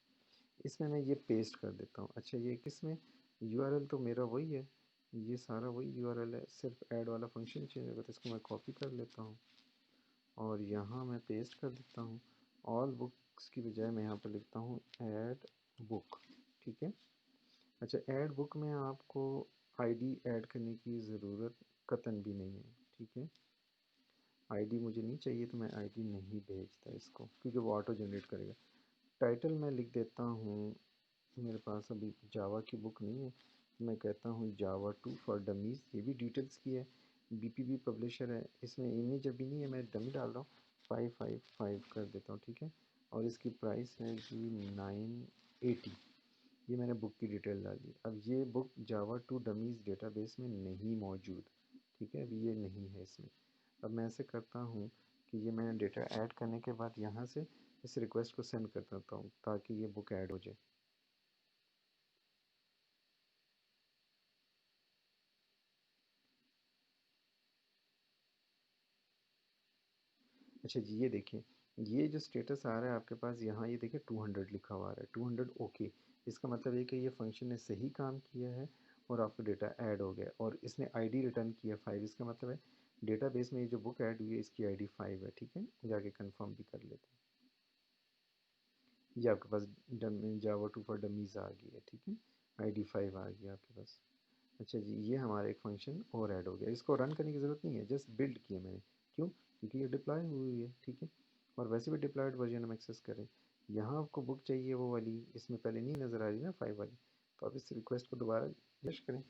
इसमें मैं ये पेस्ट कर देता हूँ। अच्छा, ये किसमें, यूआरएल तो मेरा वही है, ये सारा वही यूआरएल है, सिर्फ ऐड वाला फंक्शन चेंज होगा। तो इसको मैं कॉपी कर लेता हूँ और यहाँ मैं पेस्ट कर देता हूँ। ऑल बुक्स की बजाय मैं यहाँ पर लिखता हूँ ऐड बुक, ठीक है। अच्छा, ऐड बुक में आपको आईडी ऐड करने की ज़रूरत कतन भी नहीं है, ठीक है। आईडी मुझे नहीं चाहिए, तो मैं आईडी नहीं भेजता इसको, क्योंकि वो ऑटो जनरेट करेगा। टाइटल मैं लिख देता हूँ, मेरे पास अभी जावा की बुक नहीं है, मैं कहता हूँ जावा 2 फॉर डमीज़। ये भी डिटेल्स की है, बीपीबी पब्लिशर है। इसमें इमेज अभी नहीं है, मैं डमी डाल रहा हूँ, 555 कर देता हूँ, ठीक है। और इसकी प्राइस है जी 980। ये मैंने बुक की डिटेल डाल दी। अब ये बुक जावा 2 डमीज़ डेटाबेस में नहीं मौजूद, ठीक है, अभी ये नहीं है इसमें। अब मैं ऐसे करता हूँ कि ये मैंने डेटा ऐड करने के बाद यहाँ से इस रिक्वेस्ट को सेंड कर देता हूँ, ताकि ये बुक ऐड हो जाए। अच्छा जी, ये देखिए, ये जो स्टेटस आ रहा है आपके पास यहाँ, ये देखिए 200 लिखा हुआ आ रहा है, 200 ओके। इसका मतलब है कि ये फंक्शन ने सही काम किया है और आपका डेटा ऐड हो गया, और इसने आईडी रिटर्न किया 5। इसका मतलब है डेटाबेस में ये जो बुक ऐड हुई है इसकी आईडी 5 है, ठीक है। जाके कंफर्म भी कर लेते हैं। ये आपके पास जावा 2 फॉर डमीज़ आ गई है, ठीक है। आईडी 5 आ गई आपके पास। अच्छा जी, ये हमारा एक फंक्शन और ऐड हो गया। इसको रन करने की ज़रूरत नहीं है, जस्ट बिल्ड किया मैंने। क्यों? क्योंकि ये डिप्लॉय हुई है, ठीक है। और वैसे भी डिप्लॉयड वर्जन हम एक्सेस करें। यहाँ आपको बुक चाहिए वो वाली, इसमें पहले नहीं नज़र आ रही ना 5 वाली, तो आप इस रिक्वेस्ट को दोबारा जस्ट करें।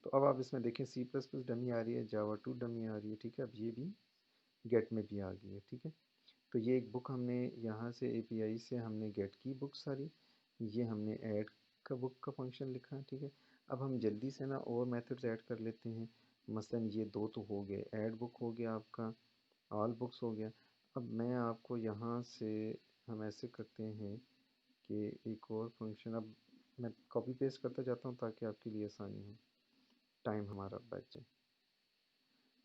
तो अब आप इसमें देखें सी प्लस प्लस डमी आ रही है, जावा 2 डमी आ रही है, ठीक है। अब ये भी गेट में भी आ गई है, ठीक है। तो ये एक बुक हमने यहाँ से एपीआई से हमने गेट की बुक सारी, ये हमने ऐड का बुक का फंक्शन लिखा, ठीक है। अब हम जल्दी से ना और मेथड्स ऐड कर लेते हैं। मसलन ये दो तो हो गए, ऐड बुक हो गया आपका, ऑल बुक्स हो गया। अब मैं आपको यहाँ से, हम ऐसे करते हैं कि एक और फंक्शन, अब मैं कॉपी पेस्ट करता जाता हूँ ताकि आपके लिए आसानी हो, टाइम हमारा बच जाए।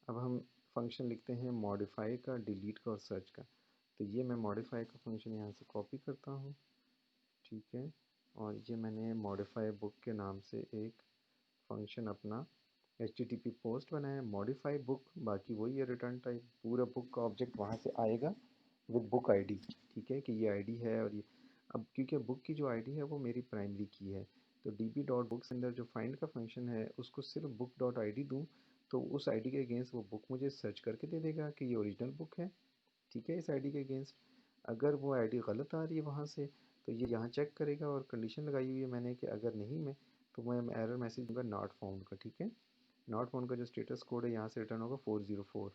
अब हम फंक्शन लिखते हैं मॉडिफाई का, डिलीट का और सर्च का। तो ये मैं मॉडिफाई का फंक्शन यहाँ से कॉपी करता हूँ, ठीक है। और ये मैंने मॉडिफाई बुक के नाम से एक फंक्शन अपना HTTP पोस्ट बनाया, मॉडिफाई बुक, बाकी वही है रिटर्न टाइप, पूरा बुक का ऑब्जेक्ट वहाँ से आएगा विद बुक आईडी, ठीक है, कि ये आईडी है। और ये, अब क्योंकि बुक की जो आईडी है वो मेरी प्राइमरी की है, तो db डॉट बुक्स के अंदर जो फाइंड का फंक्शन है उसको सिर्फ बुक डॉट आई डी दूँ, तो उस आईडी के अगेंस्ट वो बुक मुझे सर्च करके दे देगा कि ये ओरिजिनल बुक है, ठीक है, इस आईडी के अगेंस्ट। अगर वो आईडी गलत आ रही है वहाँ से, तो ये यहाँ चेक करेगा, और कंडीशन लगाई हुई है मैंने कि अगर नहीं मैं, तो मैं एरर मैसेज दूंगा नॉट फाउंड का, ठीक है। नॉट फाउंड का जो स्टेटस कोड है यहाँ से रिटर्न होगा 404,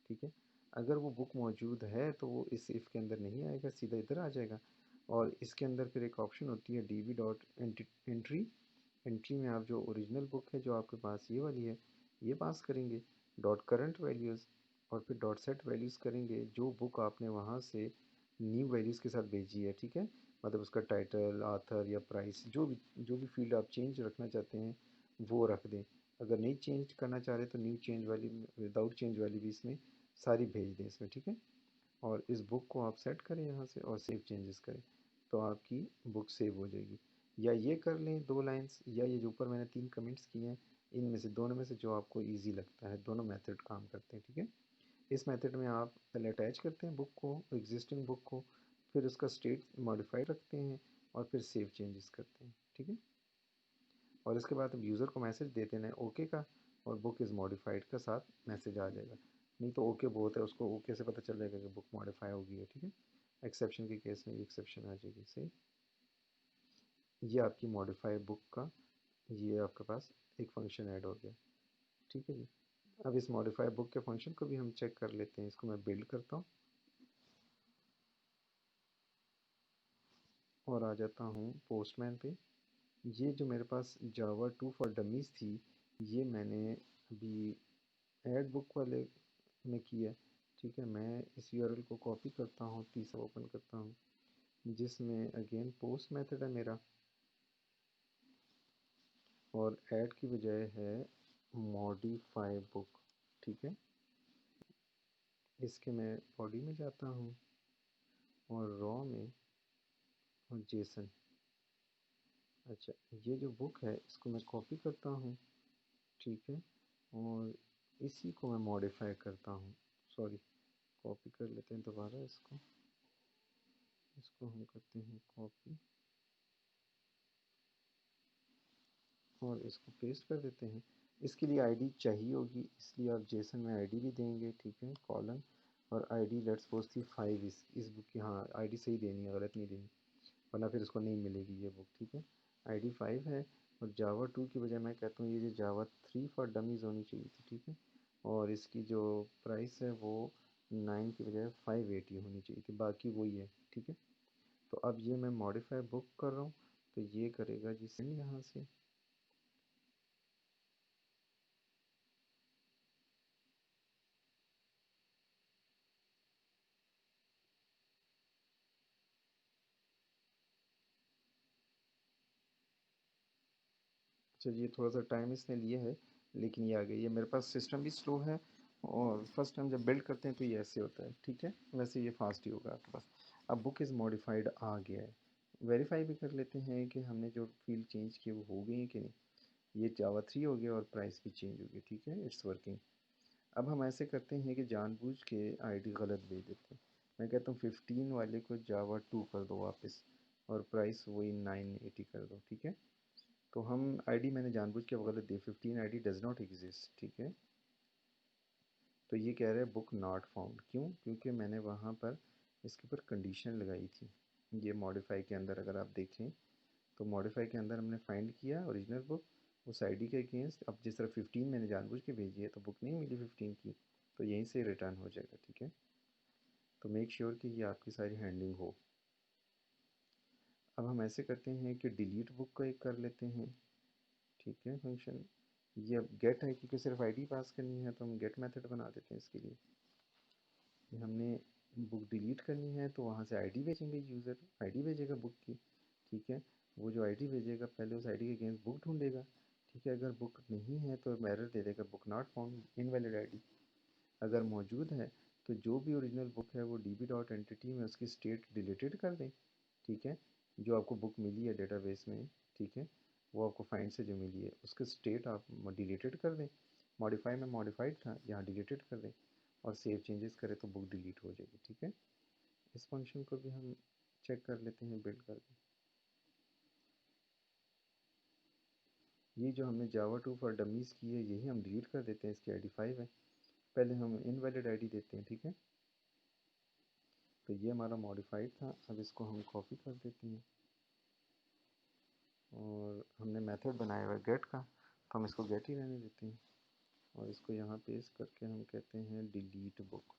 ठीक है। अगर वो बुक मौजूद है तो वो इस इफ़ के अंदर नहीं आएगा, सीधा इधर आ जाएगा। और इसके अंदर फिर एक ऑप्शन होती है D B dot entry. Entry में आप जो ओरिजिनल बुक है जो आपके पास ये वाली है, ये पास करेंगे, डॉट करंट वैल्यूज़, और फिर डॉट सेट वैल्यूज़ करेंगे जो बुक आपने वहाँ से न्यू वैल्यूज़ के साथ भेजी है, ठीक है। मतलब उसका टाइटल, आथर या प्राइस, जो भी फील्ड आप चेंज रखना चाहते हैं वो रख दें। अगर नहीं चेंज करना चाह रहे तो न्यू चेंज वाली, विदाउट चेंज वाली भी इसमें सारी भेज दें इसमें, ठीक है। और इस बुक को आप सेट करें यहाँ से और सेव चेंजेस करें, तो आपकी बुक सेव हो जाएगी। या ये कर लें 2 लाइन्स, या ये जो ऊपर मैंने 3 कमेंट्स किए हैं, इनमें से दोनों में से जो आपको ईजी लगता है, दोनों मेथड काम करते हैं, ठीक है। इस मेथड में आप पहले अटैच करते हैं बुक को, एग्जिस्टिंग बुक को, फिर उसका स्टेट मॉडिफाइड रखते हैं और फिर सेव चेंजेस करते हैं, ठीक है। और इसके बाद अब यूज़र को मैसेज दे देना है ओके का, और बुक इज़ मॉडिफाइड का साथ मैसेज आ जाएगा। नहीं तो ओके बहुत है, उसको ओके से पता चल जाएगा कि बुक मॉडिफाई हो गई है, ठीक है। एक्सेप्शन के केस में ये एक्सेप्शन आ जाएगी, सही। ये आपकी मॉडिफाई बुक का, ये आपके पास एक फंक्शन ऐड हो गया, ठीक है जी। अब इस मॉडिफाई बुक के फंक्शन को भी हम चेक कर लेते हैं, इसको मैं बिल्ड करता हूँ। और आ जाता हूँ पोस्टमैन पे। ये जो मेरे पास जावा 2 फॉर डमीज़ थी, ये मैंने अभी ऐड बुक वाले में किया। ठीक है, मैं इस यूआरएल को कॉपी करता हूँ, तीसरा ओपन करता हूँ, जिसमें अगेन पोस्ट मेथड है मेरा, और ऐड की बजाय है मॉडिफाई बुक। ठीक है, इसके मैं बॉडी में जाता हूँ और रॉ में और जेसन। अच्छा, ये जो बुक है इसको मैं कॉपी करता हूँ। ठीक है, और इसी को मैं मॉडिफाई करता हूँ। सॉरी, कॉपी कर लेते हैं दोबारा इसको हम करते हैं कॉपी और इसको पेस्ट कर देते हैं। इसके लिए आईडी चाहिए होगी, इसलिए आप जेसन में आईडी भी देंगे। ठीक है, कॉलन और आईडी लेट्स सपोज थी 5 इस बुक की। हाँ, आईडी सही देनी है, गलत नहीं देनी, वरना फिर उसको नहीं मिलेगी ये बुक। ठीक है, आईडी 5 है और जावा 2 की बजाय मैं कहता हूँ ये जो जावा 3 फॉर डमीज़ होनी चाहिए थी। ठीक है, और इसकी जो प्राइस है वो 9 की बजाय 580 होनी चाहिए थी, बाकी वही है। ठीक है, तो अब ये मैं मॉडिफाई बुक कर रहा हूँ, तो ये करेगा जी सेंड यहाँ से। अच्छा जी, थोड़ा सा टाइम इसने लिया है, लेकिन ये आ गई। ये मेरे पास सिस्टम भी स्लो है, और फर्स्ट टाइम जब बिल्ड करते हैं तो ये ऐसे होता है। ठीक है, वैसे ये फास्ट ही होगा आपके पास। अब बुक इज़ मॉडिफाइड आ गया है। वेरीफाई भी कर लेते हैं कि हमने जो फील्ड चेंज किए वो हो गई हैं कि नहीं। ये जावा 3 हो गया और प्राइस भी चेंज हो गई। ठीक है, इट्स वर्किंग। अब हम ऐसे करते हैं कि जानबूझ के आईडी गलत भेज देते हैं। मैं कहता हूँ 15 वाले को जावा 2 कर दो वापस, और प्राइस वही 980 कर दो। ठीक है, तो हम आईडी मैंने जानबूझ के गलत दी, 15 आईडी डज नॉट एग्जिस्ट। ठीक है, तो ये कह रहे हैं बुक नॉट फाउंड। क्यों? क्योंकि मैंने वहाँ पर इसके ऊपर कंडीशन लगाई थी। ये मॉडिफाई के अंदर अगर आप देखें तो मॉडिफाई के अंदर हमने फाइंड किया ओरिजिनल बुक उस आईडी के अगेंस्ट। अब जिस तरह 15 मैंने जानबूझ के भेजी है तो बुक नहीं मिली 15 की, तो यहीं से रिटर्न हो जाएगा। ठीक है, तो मेक श्योर कि ये आपकी सारी हैंडलिंग हो। अब हम ऐसे करते हैं कि डिलीट बुक का एक कर लेते हैं। ठीक है, फंक्शन ये अब गेट है, क्योंकि सिर्फ आईडी पास करनी है तो हम गेट मेथड बना देते हैं इसके लिए। कि हमने बुक डिलीट करनी है तो वहाँ से आईडी भेजेंगे, यूज़र आईडी भेजेगा बुक की। ठीक है, वो जो आईडी भेजेगा पहले उस आईडी के अगेंस्ट बुक ढूंढेगा। ठीक है, अगर बुक नहीं है तो एरर दे देगा book not found, invalid ID. अगर मौजूद है तो जो भी ओरिजिनल बुक है वो डीबी डॉट एंटिटी में उसकी स्टेट डिलीटेड कर दें। ठीक है, जो आपको बुक मिली है डेटाबेस में, ठीक है, वो आपको फाइंड से जो मिली है उसके स्टेट आप डिलीटेड कर दें। मॉडिफाई में मॉडिफाइड था, यहाँ डिलीटेड कर दें, और सेव चेंजेस करें तो बुक डिलीट हो जाएगी। ठीक है, इस फंक्शन को भी हम चेक कर लेते हैं बिल्ड करके। ये जो हमने जावा 2 फॉर डमीज़ की है यही हम डिलीट कर देते हैं, इसकी आईडी 5 है। पहले हम इनवैलिड आईडी देते हैं। ठीक है, तो ये हमारा मॉडिफाइड था। अब इसको हम कॉपी कर देते हैं, और हमने मेथड बनाया हुआ है गेट का, तो हम इसको गेट ही रहने देते हैं, और इसको यहाँ पेस्ट करके हम कहते हैं डिलीट बुक।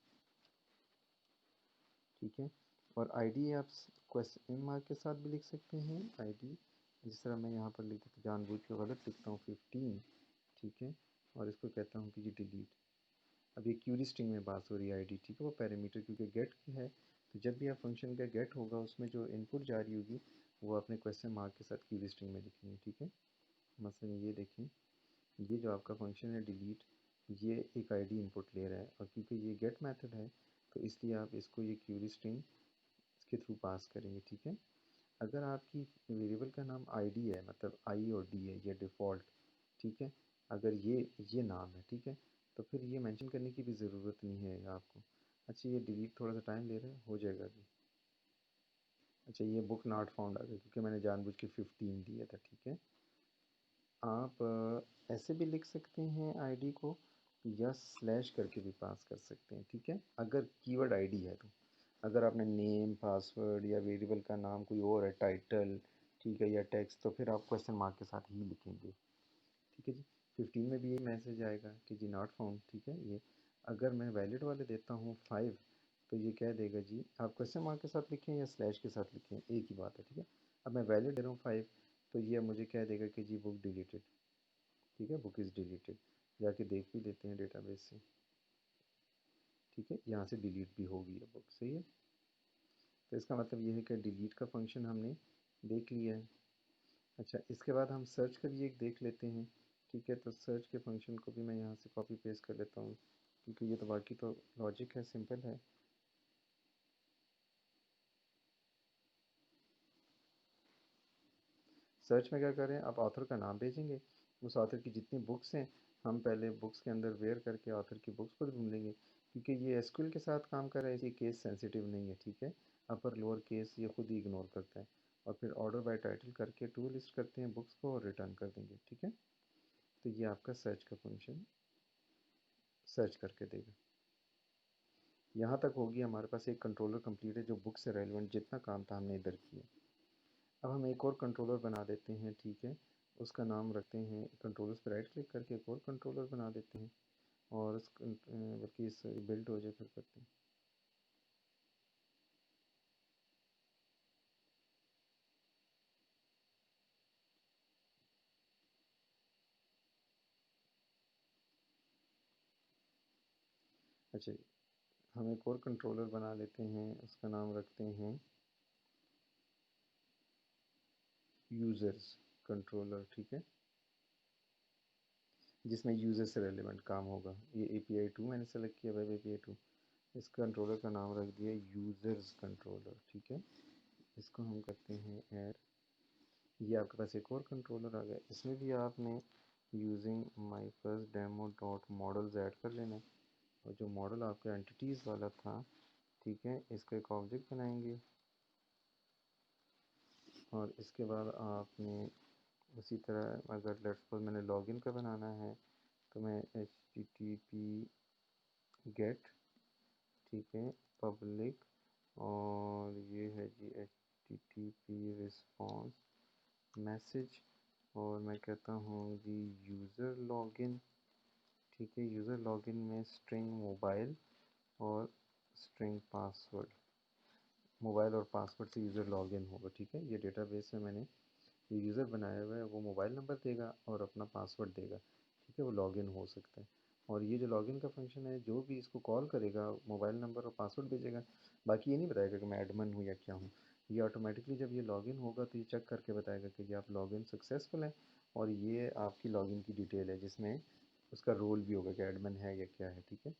ठीक है, और आईडी आप क्वेश्चन मार्क के साथ भी लिख सकते हैं आईडी, जिस तरह मैं यहाँ पर लिख देता जानबूझ के गलत लिखता हूँ 15। ठीक है, और इसको कहता हूँ कि ये डिलीट। अब ये क्यूरी स्ट्रिंग में पास हो रही है आईडी। ठीक है, वो पैरामीटर क्योंकि गेट की है, तो जब भी आप फंक्शन का गेट होगा उसमें जो इनपुट जा रही होगी वो अपने क्वेश्चन मार्क के साथ क्यूरी स्ट्रिंग में लिखेंगे। ठीक है, मसलन ये देखें, ये जो आपका फंक्शन है डिलीट, ये एक आईडी इनपुट ले रहा है, और क्योंकि ये गेट मेथड है तो इसलिए आप इसको ये क्यूरी स्ट्रिंग इसके थ्रू पास करेंगे। ठीक है, अगर आपकी वेरिएबल का नाम आईडी है, मतलब आई और डी है, ये डिफ़ॉल्ट। ठीक है, अगर ये नाम है, ठीक है, तो फिर ये मेंशन करने की भी ज़रूरत नहीं है आपको। अच्छा, ये डिलीट थोड़ा सा टाइम ले रहा है, हो जाएगा अभी। अच्छा, ये बुक नॉट फाउंड आ गया क्योंकि मैंने जानबूझ के 15 दिया था। ठीक है, आप ऐसे भी लिख सकते हैं आईडी को, या स्लैश करके भी पास कर सकते हैं। ठीक है, अगर कीवर्ड आईडी है तो। अगर आपने नेम, पासवर्ड या वेरिएबल का नाम कोई और है, टाइटल, ठीक है, या टेक्स्ट, तो फिर आप क्वेश्चन मार्क के साथ ही लिखेंगे। ठीक है जी, 15 में भी ये मैसेज आएगा कि जी नॉट फाउंड। ठीक है, ये अगर मैं वैलिड वाले देता हूँ 5, तो ये कह देगा जी आप क्वेश्चन मार्क के साथ लिखें या स्लैश के साथ लिखें, एक ही बात है। ठीक है, अब मैं वैलिड दे रहा हूँ 5, तो ये मुझे कह देगा कि जी बुक डिलीटेड। ठीक है, बुक इज़ डिलीटेड। जाके देख भी लेते हैं डेटाबेस से। ठीक है, यहाँ से डिलीट भी होगी ये बुक। सही है, तो इसका मतलब ये है कि डिलीट का फंक्शन हमने देख लिया है। अच्छा, इसके बाद हम सर्च का भी एक देख लेते हैं। ठीक है, तो सर्च के फंक्शन को भी मैं यहाँ से कॉपी पेस्ट कर लेता हूँ, क्योंकि ये तो बाकी तो लॉजिक है, सिंपल है। सर्च में क्या करें, आप ऑथर का नाम भेजेंगे, उस ऑथर की जितनी बुक्स हैं हम पहले बुक्स के अंदर वेयर करके ऑथर की बुक्स को ढूंढ लेंगे, क्योंकि ये एसक्यूएल के साथ काम कर रहा है, इसलिए केस सेंसिटिव नहीं है। ठीक है, अपर लोअर केस ये खुद ही इग्नोर करता है। और फिर ऑर्डर बाय टाइटल करके टू लिस्ट करते हैं बुक्स को और रिटर्न कर देंगे। ठीक है, तो ये आपका सर्च का फंक्शन सर्च करके देगा। यहाँ तक होगी हमारे पास एक कंट्रोलर कंप्लीट है, जो बुक से रेलिवेंट जितना काम था हमने इधर किया। अब हम एक और कंट्रोलर बना देते हैं। ठीक है, उसका नाम रखते हैं, कंट्रोलर्स पर राइट क्लिक करके एक और कंट्रोलर बना देते हैं, और बल्कि इस बिल्ड हो जाए फिर करते हैं। अच्छा, हम एक और कंट्रोलर बना लेते हैं, उसका नाम रखते हैं यूज़र्स कंट्रोलर। ठीक है, जिसमें यूज़र से रेलिवेंट काम होगा। ये API 2 मैंने सेलेक्ट किया, वेब API 2। इस कंट्रोलर का नाम रख दिया यूज़र्स कंट्रोलर। ठीक है, इसको हम करते हैं ऐड। ये आपके पास एक और कंट्रोलर आ गया, इसमें भी आपने using my first demo dot models add कर लेना है। और जो मॉडल आपका एंटिटीज़ वाला था, ठीक है, इसका एक ऑब्जेक्ट बनाएंगे। और इसके बाद आपने उसी तरह, अगर लेट्स सपोज मैंने लॉगिन का बनाना है, तो मैं HTTP गेट, ठीक है, पब्लिक, और ये है जी HTTP रिस्पॉन्स मैसेज, और मैं कहता हूँ जी यूज़र लॉगिन। ठीक है, यूज़र लॉगिन में स्ट्रिंग मोबाइल और स्ट्रिंग पासवर्ड, मोबाइल और पासवर्ड से यूज़र लॉगिन होगा। ठीक है, ये डेटाबेस में मैंने ये यूज़र बनाया हुआ है, वो मोबाइल नंबर देगा और अपना पासवर्ड देगा। ठीक है, वो लॉगिन हो सकता है। और ये जो लॉगिन का फंक्शन है, जो भी इसको कॉल करेगा मोबाइल नंबर और पासवर्ड भेजेगा, बाकी ये नहीं बताएगा कि मैं एडमिन हूँ या क्या हूँ। ये ऑटोमेटिकली जब ये लॉगिन होगा तो ये चेक करके बताएगा कि जी आप लॉगिन सक्सेसफुल है, और ये आपकी लॉगिन की डिटेल है, जिसमें उसका रोल भी होगा कि एडमिन है या क्या है। ठीक है,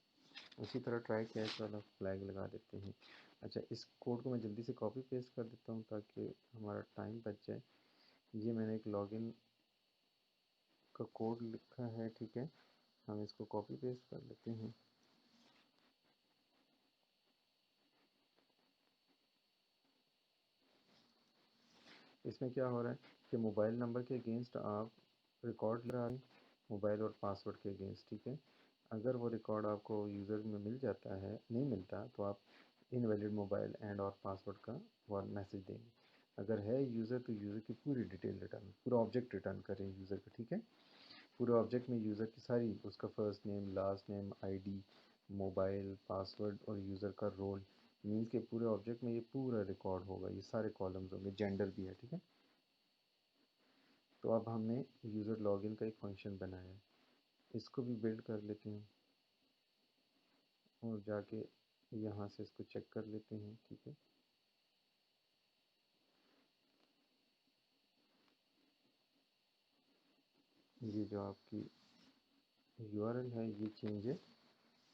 उसी तरह ट्राई कैच वाला फ्लैग लगा देते हैं। अच्छा, इस कोड को मैं जल्दी से कॉपी पेस्ट कर देता हूँ ताकि हमारा टाइम बच जाए। ये मैंने एक लॉगिन का कोड लिखा है। ठीक है, हम इसको कॉपी पेस्ट कर लेते हैं। इसमें क्या हो रहा है कि मोबाइल नंबर के अगेंस्ट आप रिकॉर्ड ला रहे हैं, मोबाइल और पासवर्ड के अगेंस्ट। ठीक है, अगर वो रिकॉर्ड आपको यूज़र में मिल जाता है, नहीं मिलता तो आप इनवैलिड मोबाइल एंड और पासवर्ड का वो मैसेज देंगे। अगर है यूज़र तो यूज़र की पूरी डिटेल रिटर्न, पूरा ऑब्जेक्ट रिटर्न करें यूज़र का। ठीक है, पूरे ऑब्जेक्ट में यूज़र की सारी, उसका first name, last name, ID, mobile, password और यूज़र का रोल, मीन्स के पूरे ऑब्जेक्ट में ये पूरा रिकॉर्ड होगा, ये सारे कॉलम्स होंगे, जेंडर भी है। ठीक है, तो अब हमने यूज़र लॉगिन का एक फंक्शन बनाया है, इसको भी बिल्ड कर लेते हैं और जाके यहाँ से इसको चेक कर लेते हैं। ठीक है, ये जो आपकी URL है ये चेंज है।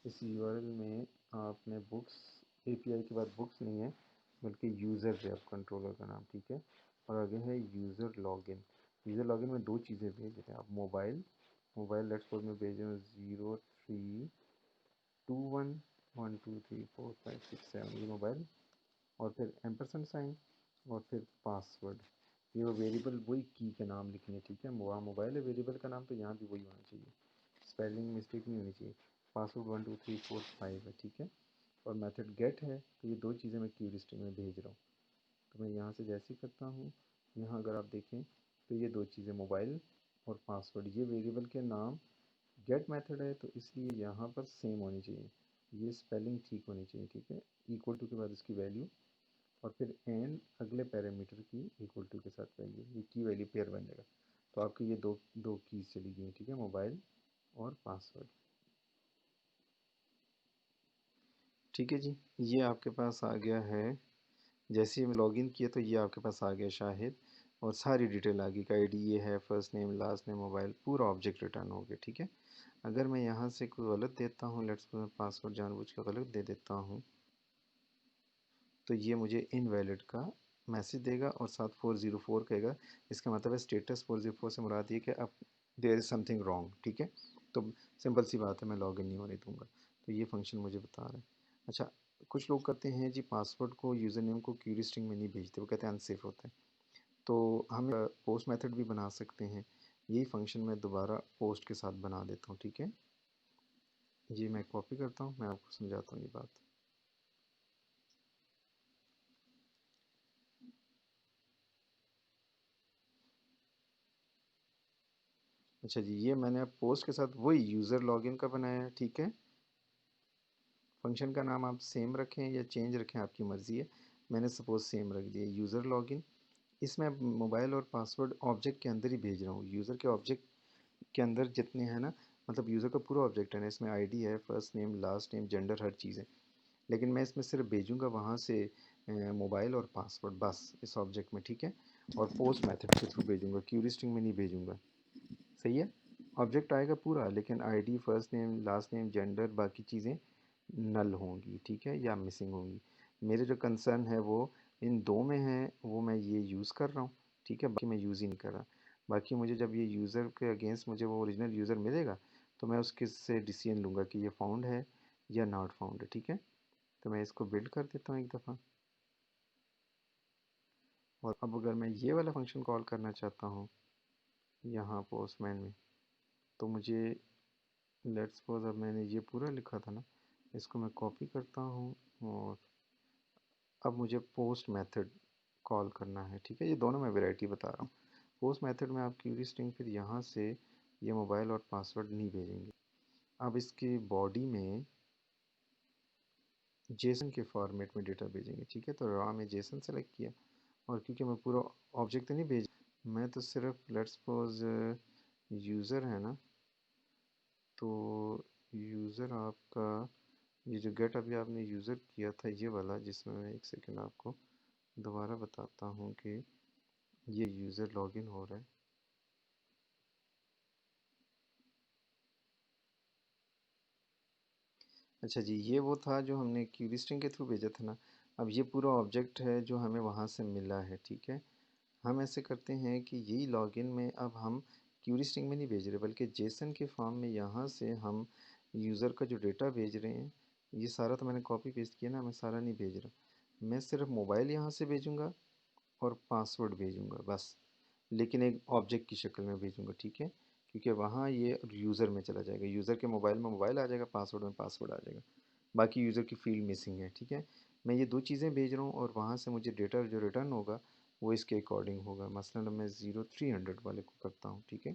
इस URL में आपने बुक्स, API के बाद बुक्स नहीं है बल्कि यूज़र है अब कंट्रोलर का नाम। ठीक है, और आगे है यूज़र लॉगिन। यूज़र लॉगिन में दो चीज़ें भेज रहे हैं आप, मोबाइल, मोबाइल लेट्स सपोज में भेज रहे हैं 0321123456 ये मोबाइल, और फिर एम्परसेंड साइन, और फिर पासवर्ड। ये वो वेरिएबल वही की के नाम लिखने हैं। ठीक है, वहाँ मोबाइल है वेरिएबल का नाम, तो यहाँ भी वही होना चाहिए, स्पेलिंग मिस्टेक नहीं होनी चाहिए। पासवर्ड 12345 है। ठीक है, और मेथड गेट है, तो ये दो चीज़ें मैं की स्ट्रिंग में भेज रहा हूँ। तो मैं यहाँ से जैसे ही करता हूँ, यहाँ अगर आप देखें तो ये दो चीज़ें मोबाइल और पासवर्ड, ये वेरिएबल के नाम गेट मेथड है, तो इसलिए यहाँ पर सेम होनी चाहिए, ये स्पेलिंग ठीक होनी चाहिए। ठीक है, इक्वल टू के बाद इसकी वैल्यू और फिर एन अगले पैरामीटर की इक्वल टू के साथ वैल्यू, ये की वैल्यू पेयर बन जाएगा। तो आपकी ये दो दो कीज चली गई, ठीक है, मोबाइल और पासवर्ड। ठीक है जी, ये आपके पास आ गया है। जैसे ही लॉगिन किया तो ये आपके पास आ गया शाहिद, और सारी डिटेल आ गई कि आईडी ये है, first name last name mobile, पूरा ऑब्जेक्ट रिटर्न हो गया। ठीक है, अगर मैं यहाँ से कोई गलत देता हूँ, लेट्स मैं पासवर्ड जानबूझ के गलत दे देता हूँ, तो ये मुझे इनवैलिड का मैसेज देगा और साथ 404 कहेगा। इसका मतलब है स्टेटस 404 से मुराद ये कि अब देयर इज़ समथिंग रॉन्ग। ठीक है, तो सिंपल सी बात है, मैं लॉगिन नहीं होने दूंगा। तो ये फंक्शन मुझे बता रहा है। अच्छा, कुछ लोग कहते हैं जी पासवर्ड को, यूज़र नेम को क्यूरी स्ट्रिंग में नहीं भेजते, वो कहते हैं अनसेफ होता है। तो हम पोस्ट मेथड भी बना सकते हैं। यही फंक्शन मैं दोबारा पोस्ट के साथ बना देता हूँ। ठीक है, ये मैं कॉपी करता हूँ, मैं आपको समझाता हूँ ये बात। अच्छा जी, ये मैंने अब पोस्ट के साथ वही यूज़र लॉगिन का बनाया है। ठीक है, फंक्शन का नाम आप सेम रखें या चेंज रखें, आपकी मर्ज़ी है। मैंने सपोज सेम रख दिया, यूज़र लॉगिन। इसमें अब मोबाइल और पासवर्ड ऑब्जेक्ट के अंदर ही भेज रहा हूँ। यूज़र के ऑब्जेक्ट के अंदर जितने हैं ना, मतलब यूज़र का पूरा ऑब्जेक्ट है ना, इसमें आईडी है, first name last name gender, हर चीज़ है। लेकिन मैं इसमें सिर्फ भेजूँगा वहाँ से मोबाइल और पासवर्ड, बस इस ऑब्जेक्ट में। ठीक है, और पोस्ट मेथड के थ्रू भेजूँगा, क्यूरी स्ट्रिंग में नहीं भेजूँगा। सही है, ऑब्जेक्ट आएगा पूरा, लेकिन ID first name last name gender बाकी चीज़ें नल होंगी। ठीक है, या मिसिंग होंगी। मेरे जो कंसर्न है वो इन दो में है, वो मैं ये यूज़ कर रहा हूँ। ठीक है, बाकी मैं यूज़ ही नहीं कर रहा। बाकी मुझे जब ये यूज़र के अगेंस्ट मुझे वो ओरिजिनल यूज़र मिलेगा, तो मैं उसके से डिसीजन लूँगा कि ये फाउंड है या नॉट फाउंड है। ठीक है, तो मैं इसको बिल्ड कर देता हूँ एक दफ़ा। और अब अगर मैं ये वाला फंक्शन कॉल करना चाहता हूँ यहाँ पोस्टमैन में, तो मुझे लेट्स सपोज, अब मैंने ये पूरा लिखा था ना, इसको मैं कॉपी करता हूँ और अब मुझे पोस्ट मेथड कॉल करना है। ठीक है, ये दोनों मैं वैरायटी बता रहा हूँ। पोस्ट मेथड में आप क्यूरी स्ट्रिंग फिर यहाँ से ये मोबाइल और पासवर्ड नहीं भेजेंगे। अब इसके बॉडी में जेसन के फॉर्मेट में डेटा भेजेंगे। ठीक है, तो रॉ में जेसन सेलेक्ट किया, और क्योंकि मैं पूरा ऑब्जेक्ट तो नहीं भेज, मैं तो सिर्फ लेट्स सपोज यूज़र है ना, तो यूज़र आपका ये जो गेट अभी आपने यूज़र किया था ये वाला, जिसमें मैं एक सेकंड आपको दोबारा बताता हूँ कि ये यूज़र लॉगिन हो रहा है। अच्छा जी, ये वो था जो हमने क्यूरी स्ट्रिंग के थ्रू भेजा था ना। अब ये पूरा ऑब्जेक्ट है जो हमें वहाँ से मिला है। ठीक है, हम ऐसे करते हैं कि यही लॉगिन में अब हम क्यूरी स्ट्रिंग में नहीं भेज रहे, बल्कि जेसन के फॉर्म में यहाँ से हम यूज़र का जो डेटा भेज रहे हैं, ये सारा तो मैंने कॉपी पेस्ट किया ना, मैं सारा नहीं भेज रहा। मैं सिर्फ मोबाइल यहाँ से भेजूँगा और पासवर्ड भेजूँगा बस, लेकिन एक ऑब्जेक्ट की शक्ल में भेजूँगा। ठीक है, क्योंकि वहाँ ये यूज़र में चला जाएगा, यूज़र के मोबाइल में मोबाइल आ जाएगा, पासवर्ड में पासवर्ड आ जाएगा, बाकी यूज़र की फील्ड मिसिंग है। ठीक है, मैं ये दो चीज़ें भेज रहा हूँ और वहाँ से मुझे डेटा जो रिटर्न होगा वो इसके अकॉर्डिंग होगा। मसलन मैं 0300 वाले को करता हूँ। ठीक है,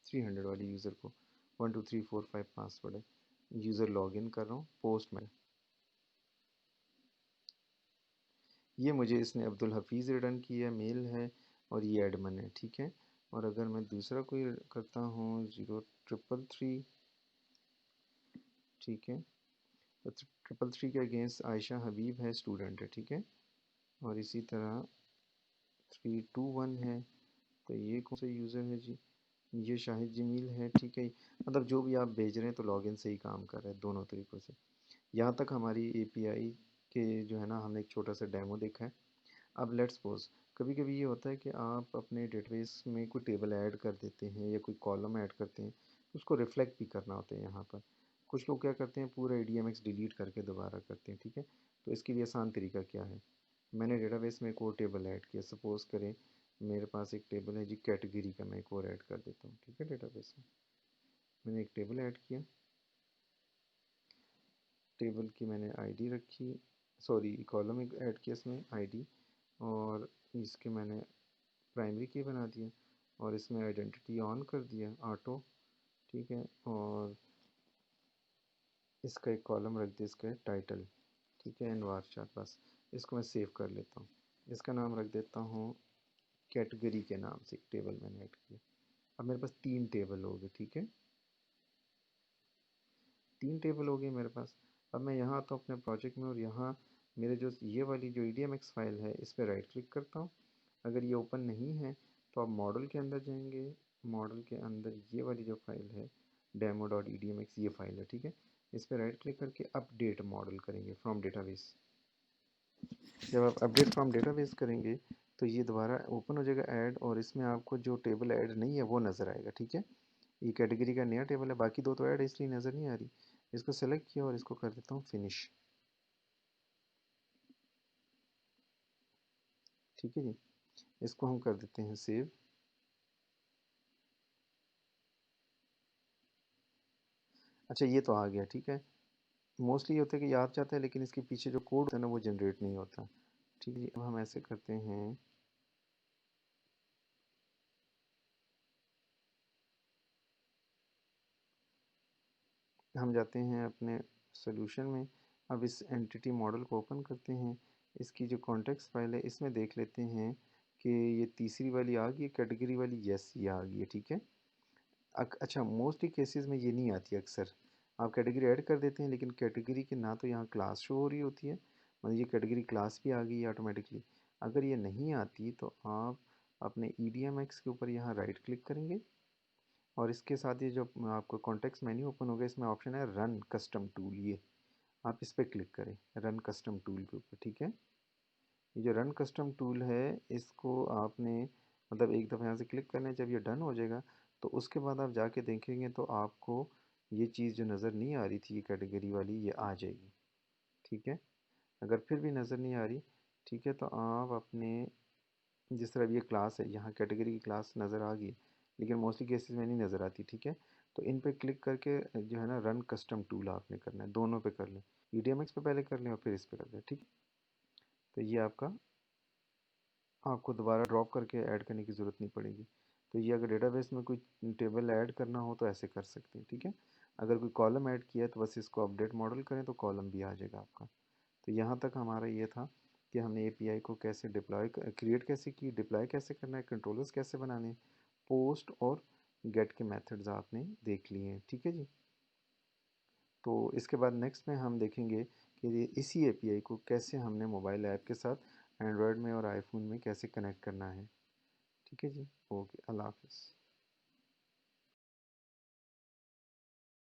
300 वाले यूज़र को 1234 5 पासवर्ड है, यूज़र लॉगिन कर रहा हूँ पोस्ट में। ये मुझे इसने अब्दुल हफीज़ रिटर्न किया, मेल है, और ये एडमन है। ठीक है, और अगर मैं दूसरा कोई करता हूँ 0333, ठीक है, तो 333 के अगेंस्ट आयशा हबीब है, स्टूडेंट है। ठीक है, और इसी तरह 321 है, तो ये कौन सा यूज़र है जी, ये शाहिद जमील है। ठीक है, मतलब जो भी आप भेज रहे हैं तो लॉगिन से ही काम कर रहे हैं दोनों तरीक़ों से। यहाँ तक हमारी एपीआई के जो है ना, हमने एक छोटा सा डेमो देखा है। अब लेट्स सपोज कभी कभी ये होता है कि आप अपने डेटाबेस में कोई टेबल ऐड कर देते हैं या कोई कॉलम ऐड करते हैं, उसको रिफ्लेक्ट भी करना होता है यहाँ पर। कुछ लोग क्या करते हैं, पूरा ADMX डिलीट करके दोबारा करते हैं। ठीक है, तो इसके लिए आसान तरीका क्या है, मैंने डेटाबेस में एक और टेबल ऐड किया। सपोज़ करें मेरे पास एक टेबल है जी कैटेगरी का, मैं एक और ऐड कर देता हूँ। ठीक है, डेटाबेस में मैंने एक टेबल ऐड किया, टेबल की मैंने आईडी रखी, सॉरी कॉलम एक ऐड किया इसमें आईडी, और इसके मैंने प्राइमरी की बना दिया, और इसमें आइडेंटिटी ऑन कर दिया ऑटो। ठीक है, और इसका एक कॉलम रख दिया, इसका टाइटल। ठीक है, एंड वार चार, बस इसको मैं सेव कर लेता हूँ। इसका नाम रख देता हूँ कैटेगरी के नाम से, एक टेबल मैंने ऐड किया। अब मेरे पास 3 टेबल हो गए, ठीक है, 3 टेबल हो गए मेरे पास। अब मैं यहाँ आता हूँ अपने प्रोजेक्ट में और यहाँ मेरे जो ये वाली जो EDMX फाइल है इस पर राइट क्लिक करता हूँ। अगर ये ओपन नहीं है तो आप मॉडल के अंदर जाएंगे, मॉडल के अंदर ये वाली जो फाइल है demo.edmx ये फाइल है, ठीक है। इस पर राइट क्लिक करके अपडेट मॉडल करेंगे फ्रॉम डेटाबेस। जब आप अपडेट फ्रॉम डेटाबेस करेंगे तो ये दोबारा ओपन हो जाएगा ऐड, और इसमें आपको जो टेबल ऐड नहीं है वो नज़र आएगा, ठीक है। ये कैटेगरी का नया टेबल है, बाकी दो तो ऐड है इसलिए नज़र नहीं आ रही। इसको सेलेक्ट किया और इसको कर देता हूँ फिनिश, ठीक है जी। इसको हम कर देते हैं सेव। अच्छा ये तो आ गया, ठीक है। मोस्टली होता है कि याद जाता है लेकिन इसके पीछे जो कोड होता है ना वो जनरेट नहीं होता, ठीक है जी। अब हम ऐसे करते हैं, हम जाते हैं अपने सोल्यूशन में। अब इस एंटिटी मॉडल को ओपन करते हैं। इसकी जो कॉन्टेक्स्ट फाइल है इसमें देख लेते हैं कि ये तीसरी वाली आ गई कैटेगरी वाली, यस ये आ गई है, ठीक है। अच्छा मोस्टली केसेस में ये नहीं आती अक्सर। आप कैटेगरी ऐड कर देते हैं लेकिन कैटेगरी के ना तो यहाँ क्लास शो हो रही होती है, मतलब ये कैटेगरी क्लास भी आ गई है ऑटोमेटिकली। अगर ये नहीं आती तो आप अपने EDMX के ऊपर यहाँ राइट क्लिक करेंगे और इसके साथ ये जो आपको कॉन्टेक्स्ट मेन्यू ओपन होगा इसमें ऑप्शन है रन कस्टम टूल, ये आप इस पर क्लिक करें रन कस्टम टूल के ऊपर, ठीक है। ये जो रन कस्टम टूल है इसको आपने मतलब एक दफ़ा यहाँ से क्लिक करना है। जब ये डन हो जाएगा तो उसके बाद आप जाके देखेंगे तो आपको ये चीज़ जो नज़र नहीं आ रही थी ये कैटेगरी वाली ये आ जाएगी, ठीक है। अगर फिर भी नज़र नहीं आ रही, ठीक है, तो आप अपने जिस तरह ये क्लास है यहाँ कैटेगरी की क्लास नज़र आ गई लेकिन मोस्टली केसेस में नहीं नज़र आती, ठीक है। तो इन पे क्लिक करके जो है ना रन कस्टम टूल आपने करना है, दोनों पे कर लें, EDMX पे पहले कर लें और फिर इस पे कर लें, ठीक है। तो ये आपका आपको दोबारा ड्रॉप करके ऐड करने की ज़रूरत नहीं पड़ेगी। तो ये अगर डेटाबेस में कोई टेबल ऐड करना हो तो ऐसे कर सकते हैं, ठीक है। अगर कोई कॉलम ऐड किया है तो बस इसको अपडेट मॉडल करें तो कॉलम भी आ जाएगा आपका। तो यहाँ तक हमारा ये था कि हमने API को कैसे डिप्लॉय क्रिएट कैसे की, डिप्लॉय कैसे करना है, कंट्रोलर्स कैसे बनाने हैं, पोस्ट और गेट के मेथड्स आपने देख लिए हैं, ठीक है जी। तो इसके बाद नेक्स्ट में हम देखेंगे कि इसी API को कैसे हमने मोबाइल ऐप के साथ एंड्रॉयड में और आईफोन में कैसे कनेक्ट करना है, ठीक है जी। ओके, अल्लाह हाफिज़।